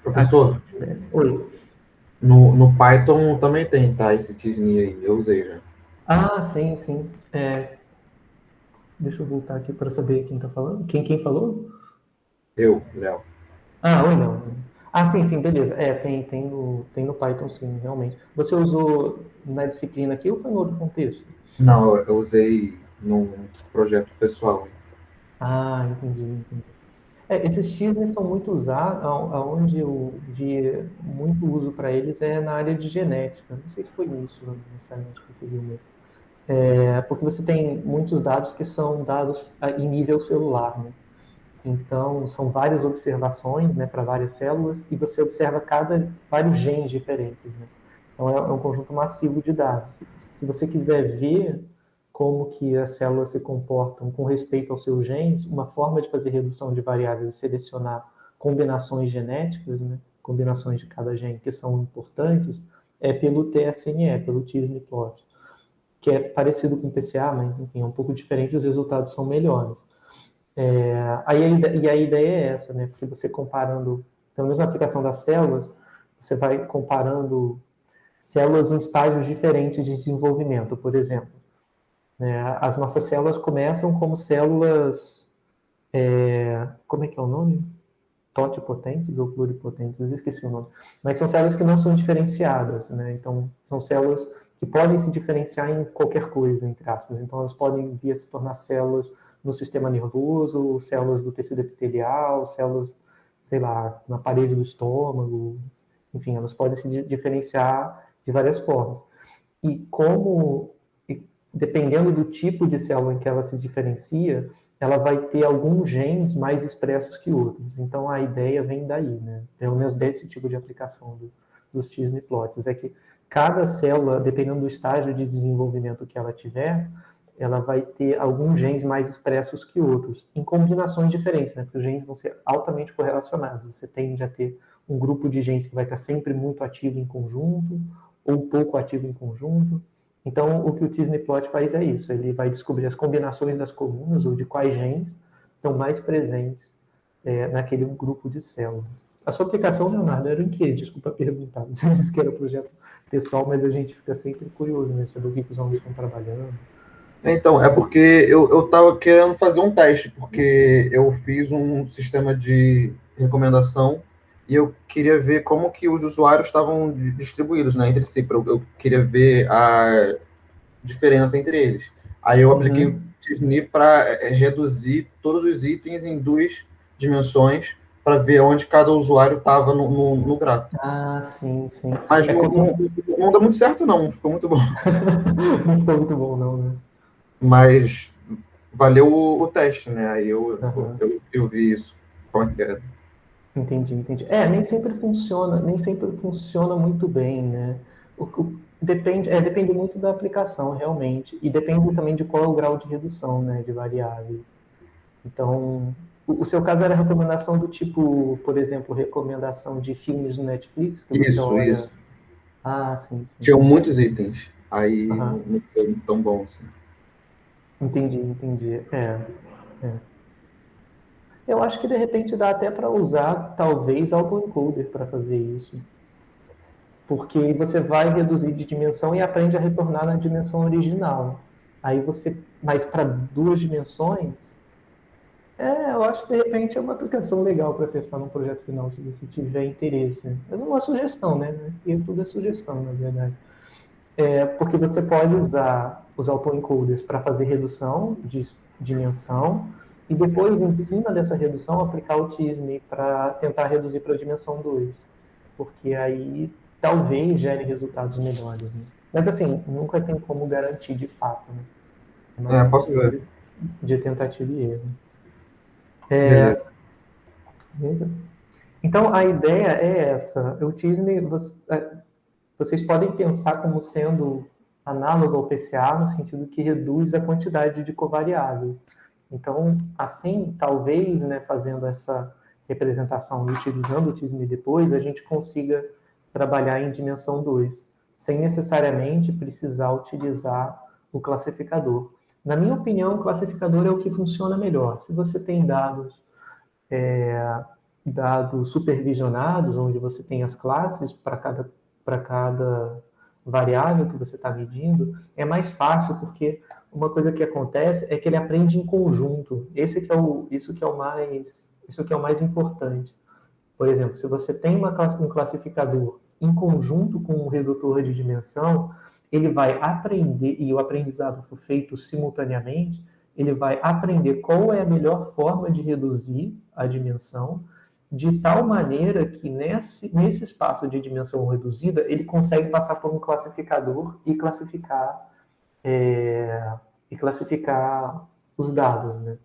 Professor, Oi. no Python também tem, tá? Esse Tisney aí, eu usei já. Ah, sim, sim. Deixa eu voltar aqui para saber quem está falando. Quem falou? Eu, Léo. Ah, oi, não. Ah, sim, sim, beleza. Tem no Python, sim, realmente. Você usou na disciplina aqui ou foi em outro contexto? Não, eu usei num projeto pessoal. Ah, entendi. Esses teasers são muito usados, aonde eu vi muito uso para eles é na área de genética. Não sei se foi isso necessariamente que você viu mesmo. Porque você tem muitos dados que são dados em nível celular, né? Então, são várias observações, né, para várias células, e você observa vários genes diferentes, né? Então, é um conjunto massivo de dados. Se você quiser ver como que as células se comportam com respeito aos seus genes, uma forma de fazer redução de variáveis e selecionar combinações genéticas, né, combinações de cada gene que são importantes, é pelo TSNE, pelo tsne-plot, que é parecido com o PCA, mas enfim, é um pouco diferente, os resultados são melhores. E a ideia é essa, né? Porque você comparando, pelo menos na aplicação das células, você vai comparando células em estágios diferentes de desenvolvimento, por exemplo. As nossas células começam como células, como é que é o nome? Totipotentes ou pluripotentes, esqueci o nome. Mas são células que não são diferenciadas, né? Então, são células que podem se diferenciar em qualquer coisa, entre aspas. Então, elas podem vir a se tornar células no sistema nervoso, células do tecido epitelial, células, sei lá, na parede do estômago. Enfim, elas podem se diferenciar de várias formas. E dependendo do tipo de célula em que ela se diferencia, ela vai ter alguns genes mais expressos que outros. Então a ideia vem daí, né? Pelo menos desse tipo de aplicação dos T-SNE-plots, é que cada célula, dependendo do estágio de desenvolvimento que ela tiver, ela vai ter alguns genes mais expressos que outros, em combinações diferentes, né? Porque os genes vão ser altamente correlacionados. Você tende a ter um grupo de genes que vai estar sempre muito ativo em conjunto, ou pouco ativo em conjunto. Então, o que o Tisneplot faz é isso, ele vai descobrir as combinações das colunas, ou de quais genes estão mais presentes naquele grupo de células. A sua aplicação, Leonardo, era em que? Desculpa perguntar. Você disse que era projeto pessoal, mas a gente fica sempre curioso, né? Saber o que os alunos estão trabalhando. Então, é porque eu tava querendo fazer um teste, porque eu fiz um sistema de recomendação e eu queria ver como que os usuários estavam distribuídos, né, entre si. Eu queria ver a diferença entre eles. Aí eu apliquei o Uhum. Disney para reduzir todos os itens em duas dimensões para ver onde cada usuário estava no gráfico. Ah, sim, sim. Mas É não deu muito certo, não. Ficou muito bom. Não ficou muito bom, não, né? Mas valeu o teste, né? Aí Aham. eu vi isso. Como é que era? Entendi. Nem sempre funciona muito bem, né? Depende muito da aplicação, realmente, e depende também de qual é o grau de redução, né, de variáveis. Então, o seu caso era recomendação do tipo, por exemplo, recomendação de filmes no Netflix, que você olha. Isso. Ah, sim. Tinham muitos itens. Aí Aham. não foi tão bom assim. Entendi. É. Eu acho que de repente dá até para usar, talvez, autoencoder para fazer isso. Porque você vai reduzir de dimensão e aprende a retornar na dimensão original. Mas para duas dimensões, eu acho que de repente é uma aplicação legal para testar num projeto final, se você tiver interesse. É uma sugestão, né? E tudo é sugestão, na verdade. Porque você pode usar os autoencoders para fazer redução de dimensão e depois, em cima dessa redução, aplicar o TISME para tentar reduzir para a dimensão 2, porque aí talvez gere resultados melhores. Né? Mas assim, nunca tem como garantir de fato. Né? É mais uma Posso questão ver. de tentativa e erro. Beleza. Beleza? Então, a ideia é essa. O TISME, vocês podem pensar como sendo análogo ao PCA no sentido que reduz a quantidade de covariáveis. Então, assim, talvez, né, fazendo essa representação e utilizando o TISM depois, a gente consiga trabalhar em dimensão 2, sem necessariamente precisar utilizar o classificador. Na minha opinião, o classificador é o que funciona melhor. Se você tem dados supervisionados, onde você tem as classes para cada variável que você está medindo, é mais fácil, porque uma coisa que acontece é que ele aprende em conjunto. Isso que é o mais importante. Por exemplo, se você tem um classificador em conjunto com um redutor de dimensão, ele vai aprender, e o aprendizado for feito simultaneamente, ele vai aprender qual é a melhor forma de reduzir a dimensão, de tal maneira que nesse espaço de dimensão reduzida, ele consegue passar por um classificador e classificar os dados, né?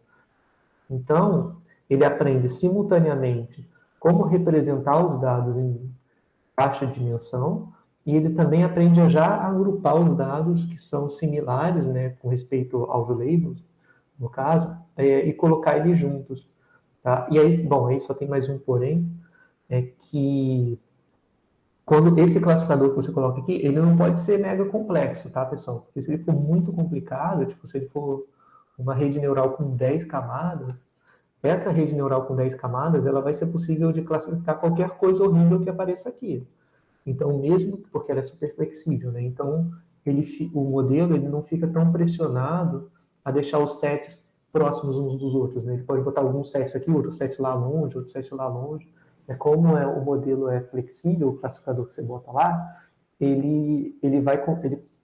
Então, ele aprende simultaneamente como representar os dados em baixa dimensão, e ele também aprende a já agrupar os dados que são similares, né, com respeito aos labels, no caso, e colocar eles juntos. Tá? E aí, bom, aí só tem mais um porém, é que quando esse classificador que você coloca aqui, ele não pode ser mega complexo, tá, pessoal? Porque se ele for muito complicado, tipo, se ele for uma rede neural com 10 camadas, essa rede neural com 10 camadas, ela vai ser possível de classificar qualquer coisa horrível que apareça aqui. Então, mesmo porque ela é super flexível, né? Então, o modelo ele não fica tão pressionado a deixar os sets próximos uns dos outros, né? Ele pode botar alguns sets aqui, outros sets lá longe, outro set lá longe. O modelo é flexível, o classificador que você bota lá, ele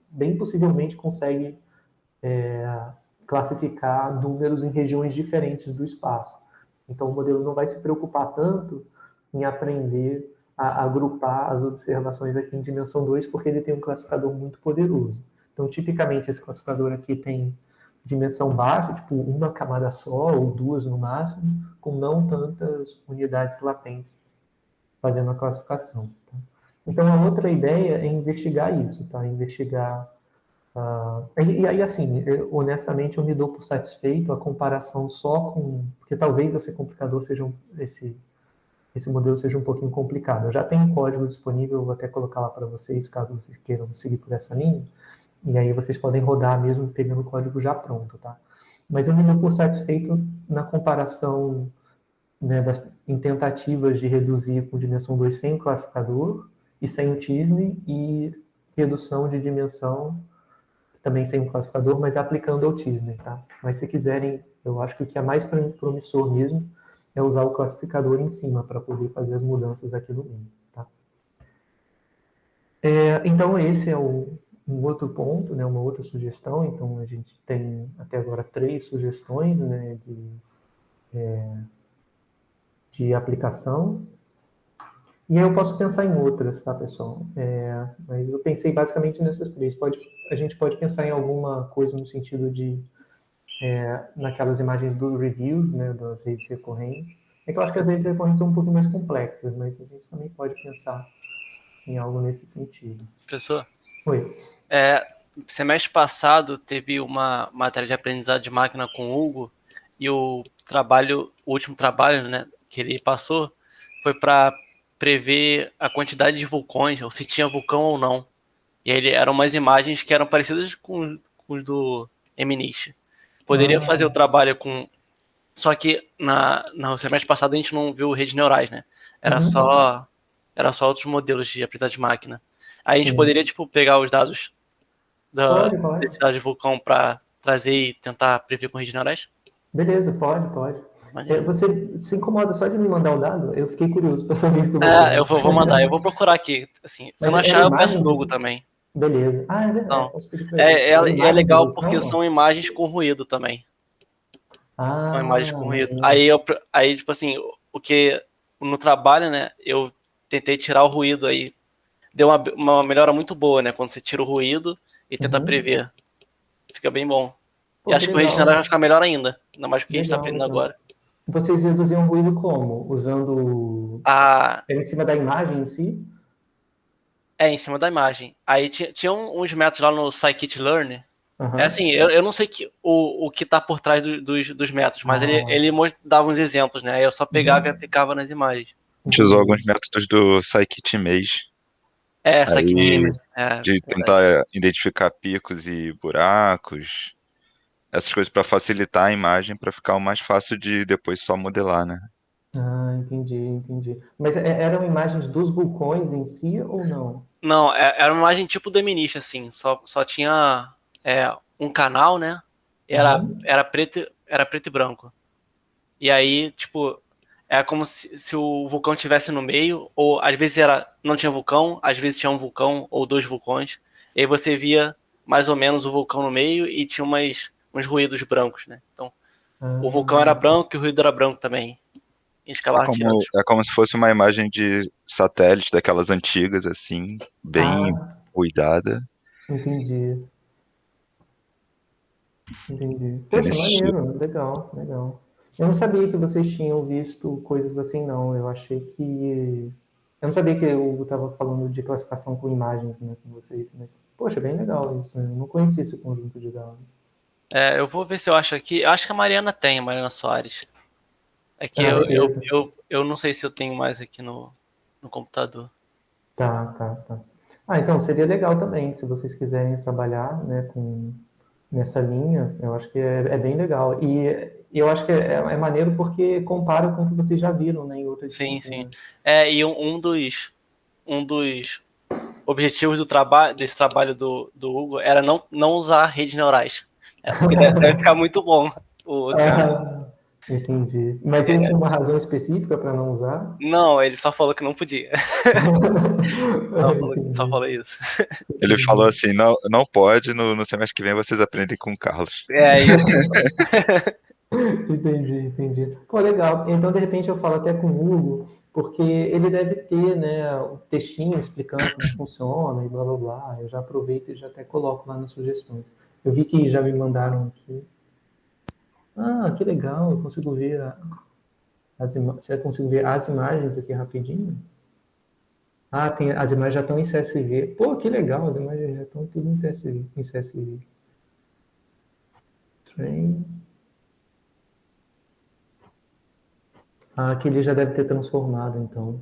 bem possivelmente consegue classificar números em regiões diferentes do espaço. Então, o modelo não vai se preocupar tanto em aprender a agrupar as observações aqui em dimensão 2, porque ele tem um classificador muito poderoso. Então, tipicamente, esse classificador aqui tem dimensão baixa, tipo uma camada só, ou duas no máximo, com não tantas unidades latentes fazendo a classificação. Tá? Então, a outra ideia é investigar isso, tá? Investigar... e aí, assim, honestamente, eu me dou por satisfeito a comparação só com... Porque talvez esse complicador seja esse modelo seja um pouquinho complicado. Eu já tenho um código disponível, eu vou até colocar lá para vocês, caso vocês queiram seguir por essa linha, e aí vocês podem rodar mesmo pegando o código já pronto, tá? Mas eu me dou por satisfeito na comparação, né, em tentativas de reduzir com dimensão 2 sem o classificador e sem o TISM, e redução de dimensão também sem o classificador, mas aplicando ao TISM, tá? Mas se quiserem, eu acho que o que é mais promissor mesmo é usar o classificador em cima para poder fazer as mudanças aqui no meio, tá? Então, esse é um outro ponto, né, uma outra sugestão. Então, a gente tem até agora 3 sugestões, né, de aplicação. E aí eu posso pensar em outras, tá, pessoal? Mas eu pensei basicamente nessas 3. A gente pode pensar em alguma coisa no sentido de naquelas imagens dos reviews, né, das redes recorrentes. É que eu acho que as redes recorrentes são um pouco mais complexas, mas a gente também pode pensar em algo nesse sentido. Professor? Oi. Semestre passado teve uma matéria de aprendizado de máquina com o Hugo, e o último trabalho, né, que ele passou foi para prever a quantidade de vulcões, ou se tinha vulcão ou não. E aí eram umas imagens que eram parecidas com os do MNIST. Poderia fazer o trabalho com... Só que no semestre passado a gente não viu redes neurais, né? Era só outros modelos de aprendizado de máquina. Aí a gente poderia, tipo, pegar os dados da densidade de vulcão para trazer e tentar prever com redes neurais? Beleza, pode. Você se incomoda só de me mandar o dado? Eu fiquei curioso para saber o que eu vou fazer. Eu vou mandar, eu vou procurar aqui. Assim, se eu não achar, eu peço o Hugo também. Beleza. É verdade. Então, é legal porque são imagens com ruído também. São imagens com ruído. Aí, tipo assim, o que no trabalho, né, eu tentei tirar o ruído aí. Deu uma melhora muito boa, né, quando você tira o ruído e tenta prever. Fica bem bom. E acho que o regenerar vai ficar melhor ainda. Ainda mais do que a gente está aprendendo agora. Vocês reduziam o ruído como? Usando... em cima da imagem em si? É, em cima da imagem. Aí tinha uns métodos lá no Scikit-Learn. É Aham. assim, eu não sei o que tá por trás dos métodos, mas Ah, ele dava uns exemplos, né? Aí eu só pegava e uhum. aplicava nas imagens. A gente usou Entendi. alguns métodos do Scikit-Image, É, aí Scikit-Image. É, de verdade. tentar identificar picos e buracos, essas coisas para facilitar a imagem, para ficar o mais fácil de depois só modelar, né? Ah, entendi, entendi. Mas eram imagens dos vulcões em si ou não? Não, era uma imagem tipo The Minish, assim. Só tinha um canal, né? Uhum. Era preto e branco. E aí, tipo, é como se o vulcão estivesse no meio, ou às vezes não tinha vulcão, às vezes tinha um vulcão ou dois vulcões. E aí você via mais ou menos o vulcão no meio e tinha uns ruídos brancos, né? Então, o vulcão era Ah, branco e o ruído era branco também. E eles É acabaram tirando. como, é como se fosse uma imagem de satélite daquelas antigas, assim, bem ah, cuidada, entendi, entendi. é Poxa, nesse estilo. maneiro, legal, legal. Eu não sabia que vocês tinham visto coisas assim, não. Eu achei que. Eu não sabia que o Hugo estava falando de classificação com imagens, né, com vocês, mas, poxa, bem legal isso, né? Eu não conhecia esse conjunto de dados. É, eu vou ver se eu acho aqui. Eu acho que a Mariana tem, a Mariana Soares. É que Ah, beleza. eu não sei se eu tenho mais aqui no computador. Tá, tá, tá. Ah, então seria legal também, se vocês quiserem trabalhar, né, nessa linha, eu acho que é bem legal. E eu acho que é maneiro porque compara com o que vocês já viram, né, em outras Sim, sim. disciplinas. É, e um dos objetivos desse trabalho do Hugo era não usar redes neurais. É, porque deve ficar muito bom o treinamento. Ah, entendi. Mas ele É, tinha uma razão específica para não usar? não, ele só falou que não podia. Só Entendi, falou isso. Ele falou entendi. assim, não, não pode, no semestre que vem vocês aprendem com o Carlos. É isso. Entendi, entendi. Pô, legal. Então, de repente, eu falo até com o Hugo, porque ele deve ter, né, um textinho explicando como funciona e blá blá blá. Eu já aproveito e já até coloco lá nas sugestões. Eu vi que já me mandaram aqui. Ah, que legal, eu consigo ver você consegue ver as imagens aqui rapidinho? Ah, as imagens já estão em CSV. Pô, que legal, as imagens já estão tudo em CSV. Em CSV. Train. Ah, aqui ele já deve ter transformado, então.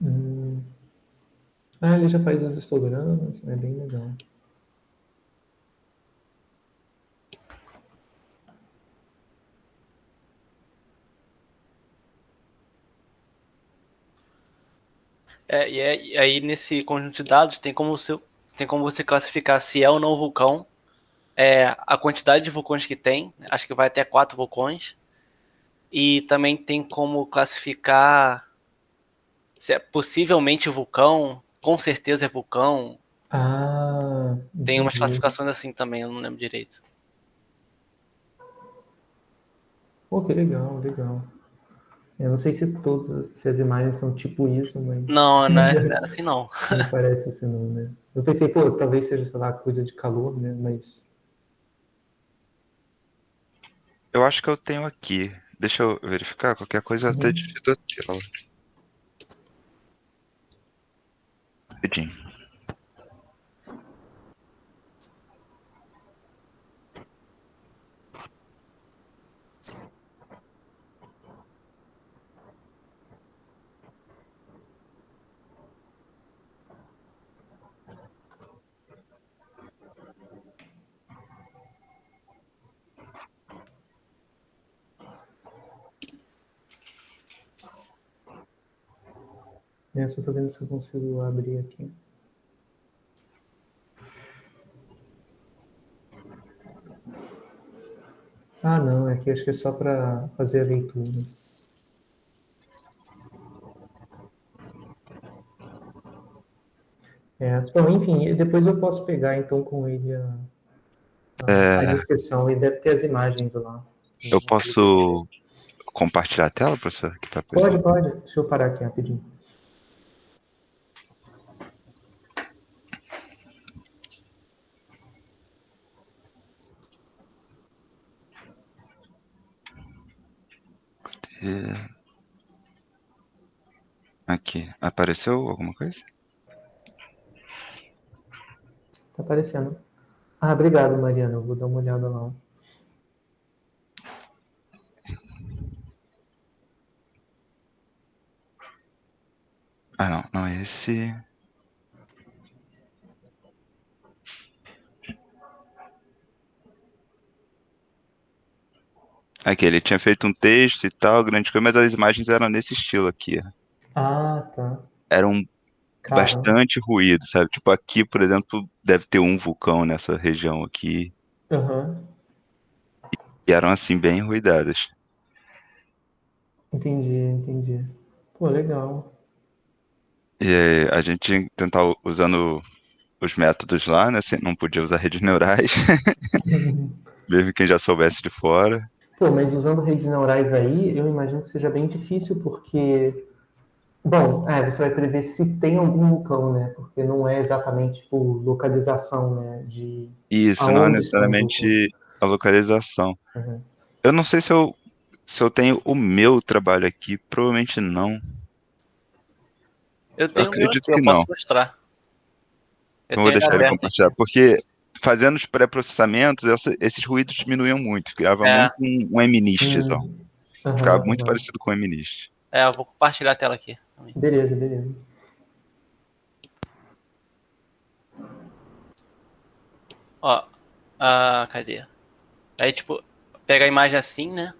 Hum. Ah, ele já faz os histogramas, é bem legal. E aí nesse conjunto de dados tem como você classificar se é ou não vulcão, a quantidade de vulcões que tem, acho que vai até 4 vulcões, e também tem como classificar se é possivelmente vulcão, com certeza é vulcão. Ah, Tem umas entendi. classificações assim também, eu não lembro direito. Pô, que legal, legal. Eu não sei se as imagens são tipo isso, mas Não, não é assim não. não parece ser não, né? Eu pensei, pô, talvez seja, sei lá, coisa de calor, né? Mas. Eu acho que eu tenho aqui. Deixa eu verificar, qualquer coisa eu até Uhum. digito a tela. Rapidinho. Só tô vendo se eu consigo abrir aqui. Ah, não, aqui acho que é só para fazer a leitura. Bom, enfim, depois eu posso pegar então com ele a É, descrição e deve ter as imagens lá. eu Pelo que eu vi. posso compartilhar a tela, professor, aqui para Pode, apresentar? pode. Deixa eu parar aqui rapidinho. Aqui, apareceu alguma coisa? Tá aparecendo. Ah, obrigado, Mariana. Eu vou dar uma olhada lá. Ah, não, não é esse. Aqui, ele tinha feito um texto e tal, grande coisa, mas as imagens eram nesse estilo aqui. Ó. Ah, tá. Eram Caramba. bastante ruído, sabe? Tipo, aqui, por exemplo, deve ter um vulcão nessa região aqui. Aham. E eram, assim, bem ruidadas. Entendi, entendi. Pô, legal. E a gente tinha que tentar usando os métodos lá, né? Não podia usar redes neurais, mesmo quem já soubesse de fora. Pô, mas usando redes neurais aí, eu imagino que seja bem difícil, porque, bom, você vai prever se tem algum vulcão, né? Porque não é exatamente, tipo, localização, né? De E isso não é aonde estão os vulcões. necessariamente a localização. Uhum. Eu não sei se eu tenho o meu trabalho aqui, provavelmente não. Eu Eu tenho o meu acredito aqui, eu que posso não. mostrar. Eu Então vou tenho ele deixar ele aberto aqui. compartilhar. Porque fazendo os pré-processamentos, esses ruídos diminuíam muito. Criava É, muito um MNIST. Ficava Aham, muito aham. parecido com o MNIST. eu vou compartilhar a tela aqui também. Beleza, beleza. Ó, cadê? Aí, tipo, pega a imagem assim, né?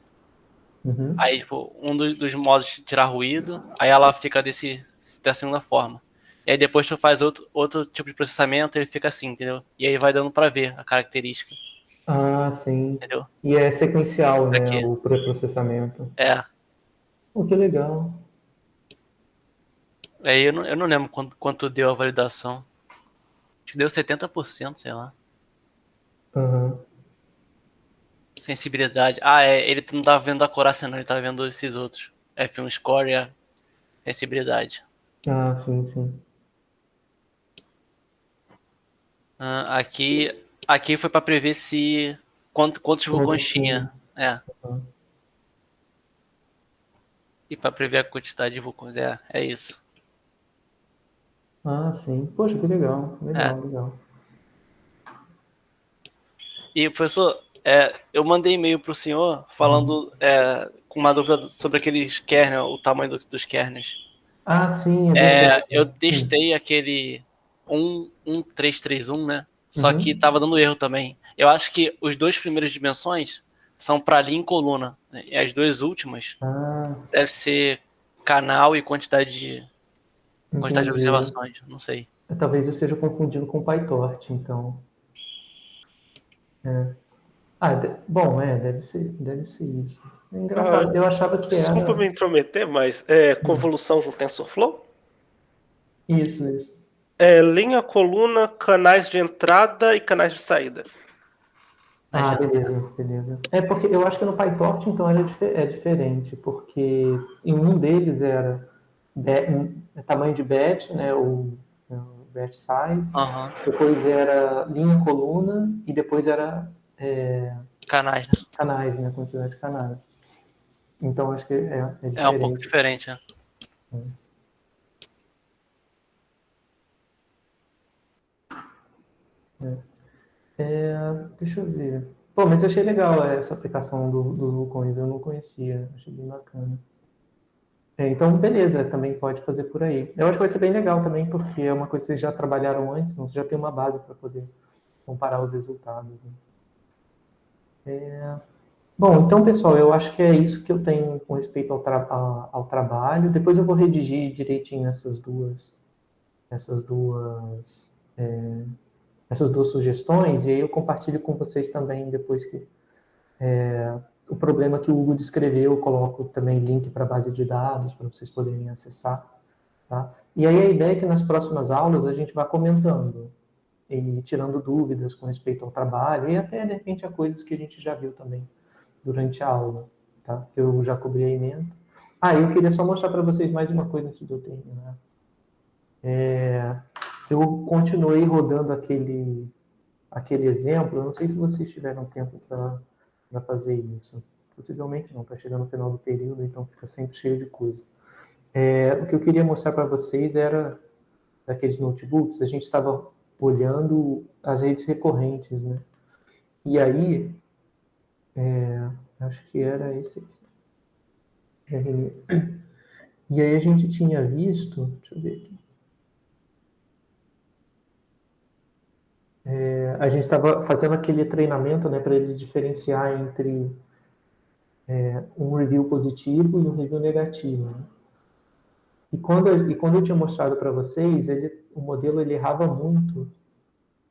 Uhum. Aí, tipo, um dos modos de tirar ruído, aí ela fica da segunda forma. E aí depois tu faz outro tipo de processamento, ele fica assim, entendeu? E aí vai dando pra ver a característica, Ah, sim. entendeu? E é sequencial, né? Aqui. O pré-processamento. É. Pô, que legal. Aí eu não lembro quanto deu a validação. Acho que deu 70%, sei lá. Aham. Sensibilidade. Ah, ele não tava vendo a Coraça, não, ele tava vendo esses outros. F1 Score e a sensibilidade. Ah, sim, sim. Aqui foi pra prever se quantos Onde vulcões tinha. tinha. É. Aham. E pra prever a quantidade de vulcões. É isso. Ah, sim. Poxa, que legal. É. Legal, legal. E, professor, eu mandei e-mail pro senhor falando com uma dúvida sobre aqueles kernel, o tamanho dos kernels. Ah, sim, é verdade. Eu Sim. testei aquele 11331, né? Só que Uhum. tava dando erro também. Eu acho que os dois primeiras dimensões são para linha e coluna, né? E as duas últimas Ah, deve ser canal e quantidade de entendi. observações, não sei. Talvez eu esteja confundindo com PyTorch, então. É. Ah, bom, deve ser isso. É Ah, engraçado. Eu achava que desculpa era me intrometer, mas é convolução com TensorFlow? isso, isso. É linha, coluna, canais de entrada e canais de saída. Aí Ah, já. beleza, beleza. É porque eu acho que no PyTorch, então, é diferente, porque em um deles era tamanho de batch, né, o batch size, Aham. depois era linha coluna e depois era Canais, né? canais, né, quantidade de canais. Então acho que é É um pouco diferente. diferente, né? Deixa eu ver. Pô, mas eu achei legal essa aplicação dos vulcões, eu não conhecia, achei bem bacana. Então, beleza, também pode fazer por aí. Eu acho que vai ser bem legal também, porque é uma coisa que vocês já trabalharam antes, então você já tem uma base para poder comparar os resultados. Né? Bom, então, pessoal, eu acho que é isso que eu tenho com respeito ao trabalho. Depois eu vou redigir direitinho essas duas, essas duas sugestões, e aí eu compartilho com vocês também depois que o problema que o Hugo descreveu, eu coloco também link para a base de dados para vocês poderem acessar. Tá? E aí a ideia é que nas próximas aulas a gente vá comentando e tirando dúvidas com respeito ao trabalho e até, de repente, a coisas que a gente já viu também durante a aula, tá? Que eu já cobri a emenda. Ah, eu queria só mostrar para vocês mais uma coisa antes de eu terminar. Eu continuei rodando aquele exemplo, eu não sei se vocês tiveram tempo para fazer isso. Possivelmente não, está chegando no final do período, então fica sempre cheio de coisa. O que eu queria mostrar para vocês era, daqueles notebooks, a gente estava olhando as redes recorrentes, né? E aí, acho que era esse aqui. E aí a gente tinha visto, deixa eu ver aqui. A gente estava fazendo aquele treinamento, né, para ele diferenciar entre um review positivo e um review negativo, né? E quando eu tinha mostrado para vocês, o modelo ele errava muito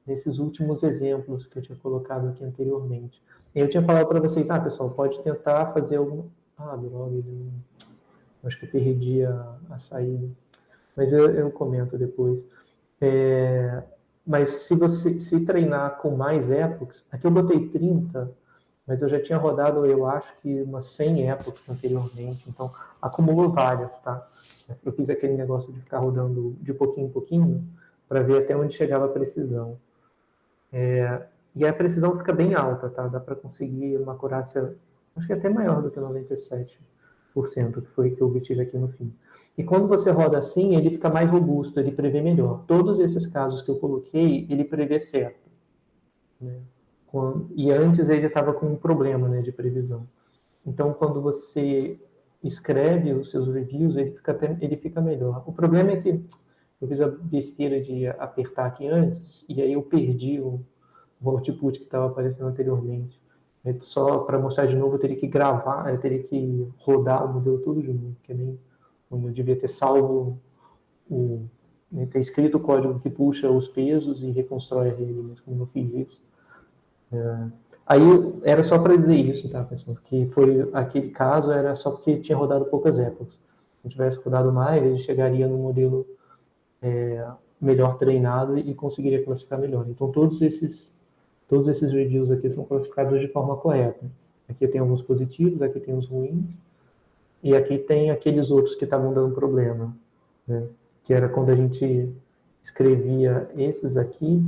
nesses últimos exemplos que eu tinha colocado aqui anteriormente. E eu tinha falado para vocês, pessoal, pode tentar fazer algum... droga, acho que eu perdi a saída. Mas eu comento depois. Mas se treinar com mais epochs, aqui eu botei 30, mas eu já tinha rodado, eu acho que umas 100 epochs anteriormente, então acumulou várias, tá? Eu fiz aquele negócio de ficar rodando de pouquinho em pouquinho, para ver até onde chegava a precisão. E a precisão fica bem alta, tá? Dá para conseguir uma acurácia, acho que até maior do que 97%, que foi que eu obtive aqui no fim. E quando você roda assim, ele fica mais robusto, ele prevê melhor. Todos esses casos que eu coloquei, ele prevê certo, né? E antes ele estava com um problema, né, de previsão. Então, quando você escreve os seus reviews, ele fica melhor. O problema é que eu fiz a besteira de apertar aqui antes, e aí eu perdi o output que estava aparecendo anteriormente. Só para mostrar de novo, eu teria que gravar, eu teria que rodar o modelo todo de novo, que nem eu devia ter salvo, ter escrito o código que puxa os pesos e reconstrói a rede, mas como eu não fiz isso. Aí era só para dizer isso, tá, pessoal? Que foi aquele caso, era só porque tinha rodado poucas épocas. Se tivesse rodado mais, ele chegaria no modelo melhor treinado e conseguiria classificar melhor. Então, todos esses reviews aqui são classificados de forma correta. Aqui tem alguns positivos, aqui tem os ruins, e aqui tem aqueles outros que estavam dando problema, né? Que era quando a gente escrevia esses aqui,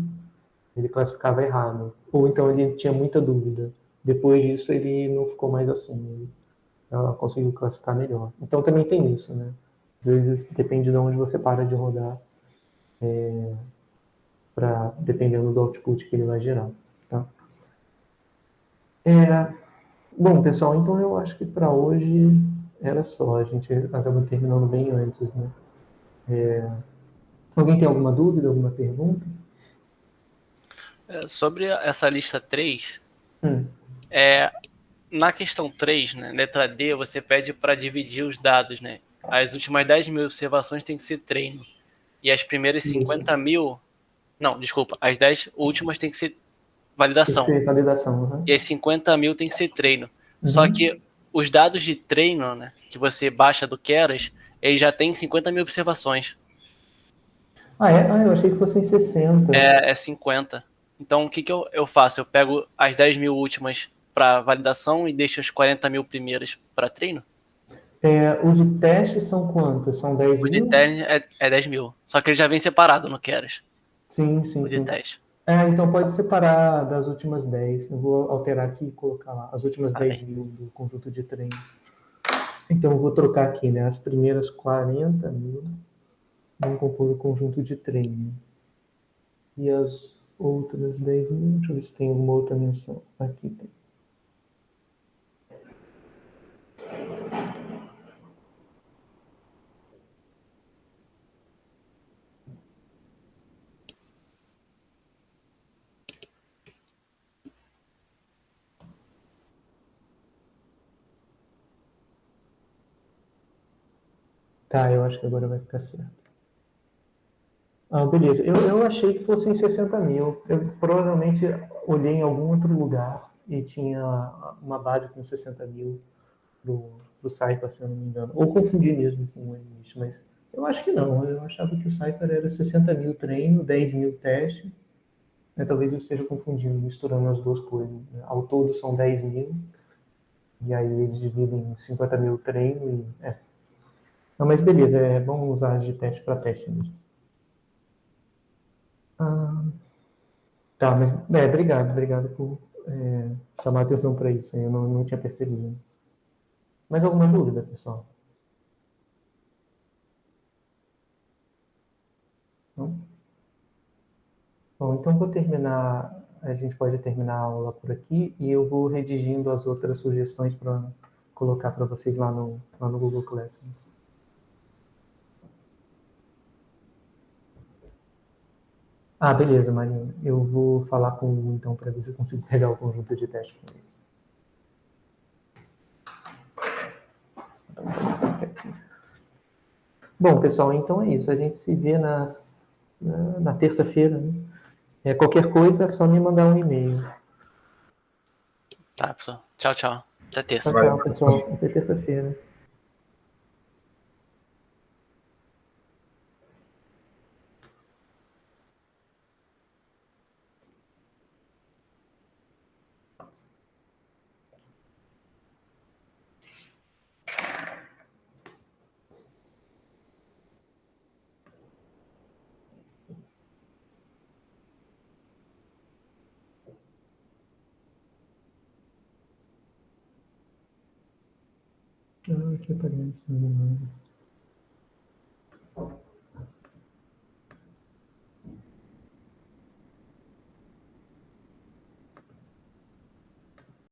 ele classificava errado. Ou então ele tinha muita dúvida. Depois disso, ele não ficou mais assim. Ela conseguiu classificar melhor. Então também tem isso, né? Às vezes depende de onde você para de rodar, dependendo do output que ele vai gerar. Tá? Bom, pessoal, então eu acho que para hoje era só. A gente acabou terminando bem antes, né? Alguém tem alguma dúvida, alguma pergunta? Sobre essa lista 3, na questão 3, né, letra D, você pede para dividir os dados, né? As últimas 10 mil observações tem que ser treino. E as primeiras 50 mil... Não, desculpa. As 10 últimas tem que ser validação. Tem que ser validação, uhum. E as 50 mil tem que ser treino. Só que os dados de treino, né, que você baixa do Keras, ele já tem 50 mil observações. Eu achei que fossem 60. É 50. Então, o que eu faço? Eu pego as 10 mil últimas para validação e deixo as 40 mil primeiras para treino? Os de teste são quantos? São 10 O de mil? teste é 10 mil. Só que ele já vem separado no Keras. Sim. O de teste. Então pode separar das últimas 10. Eu vou alterar aqui e colocar lá. As últimas 10 mil do conjunto de treino. Então eu vou trocar aqui, né? As primeiras 40 mil vão compor o conjunto de treino. E as outras 10 mil, deixa eu ver se tem alguma outra menção. Aqui tem. Tá, eu acho que agora vai ficar certo. Beleza. Eu achei que fossem 60 mil. Eu provavelmente olhei em algum outro lugar e tinha uma base com 60 mil pro Cypher, se eu não me engano. Ou confundi mesmo com o início, mas eu acho que não. Eu achava que o Cypher era 60 mil treino, 10 mil teste. Talvez eu esteja confundindo, misturando as duas coisas. Né? Ao todo são 10 mil. E aí eles dividem em 50 mil treino e... Não, mas beleza, vamos usar as de teste para teste mesmo. Tá, mas obrigado por chamar a atenção para isso. Eu não tinha percebido. Mais alguma dúvida, pessoal? Bom, então vou terminar, a gente pode terminar a aula por aqui e eu vou redigindo as outras sugestões para colocar para vocês lá no Google Classroom. Ah, beleza, Marina. Eu vou falar com o então para ver se eu consigo pegar o conjunto de teste com ele. Bom, pessoal, então é isso. A gente se vê na terça-feira, né? Qualquer coisa é só me mandar um e-mail. Tá, pessoal. Tchau, tchau. Até terça. Tchau, tchau, pessoal. Até terça-feira. Ah, que aparece.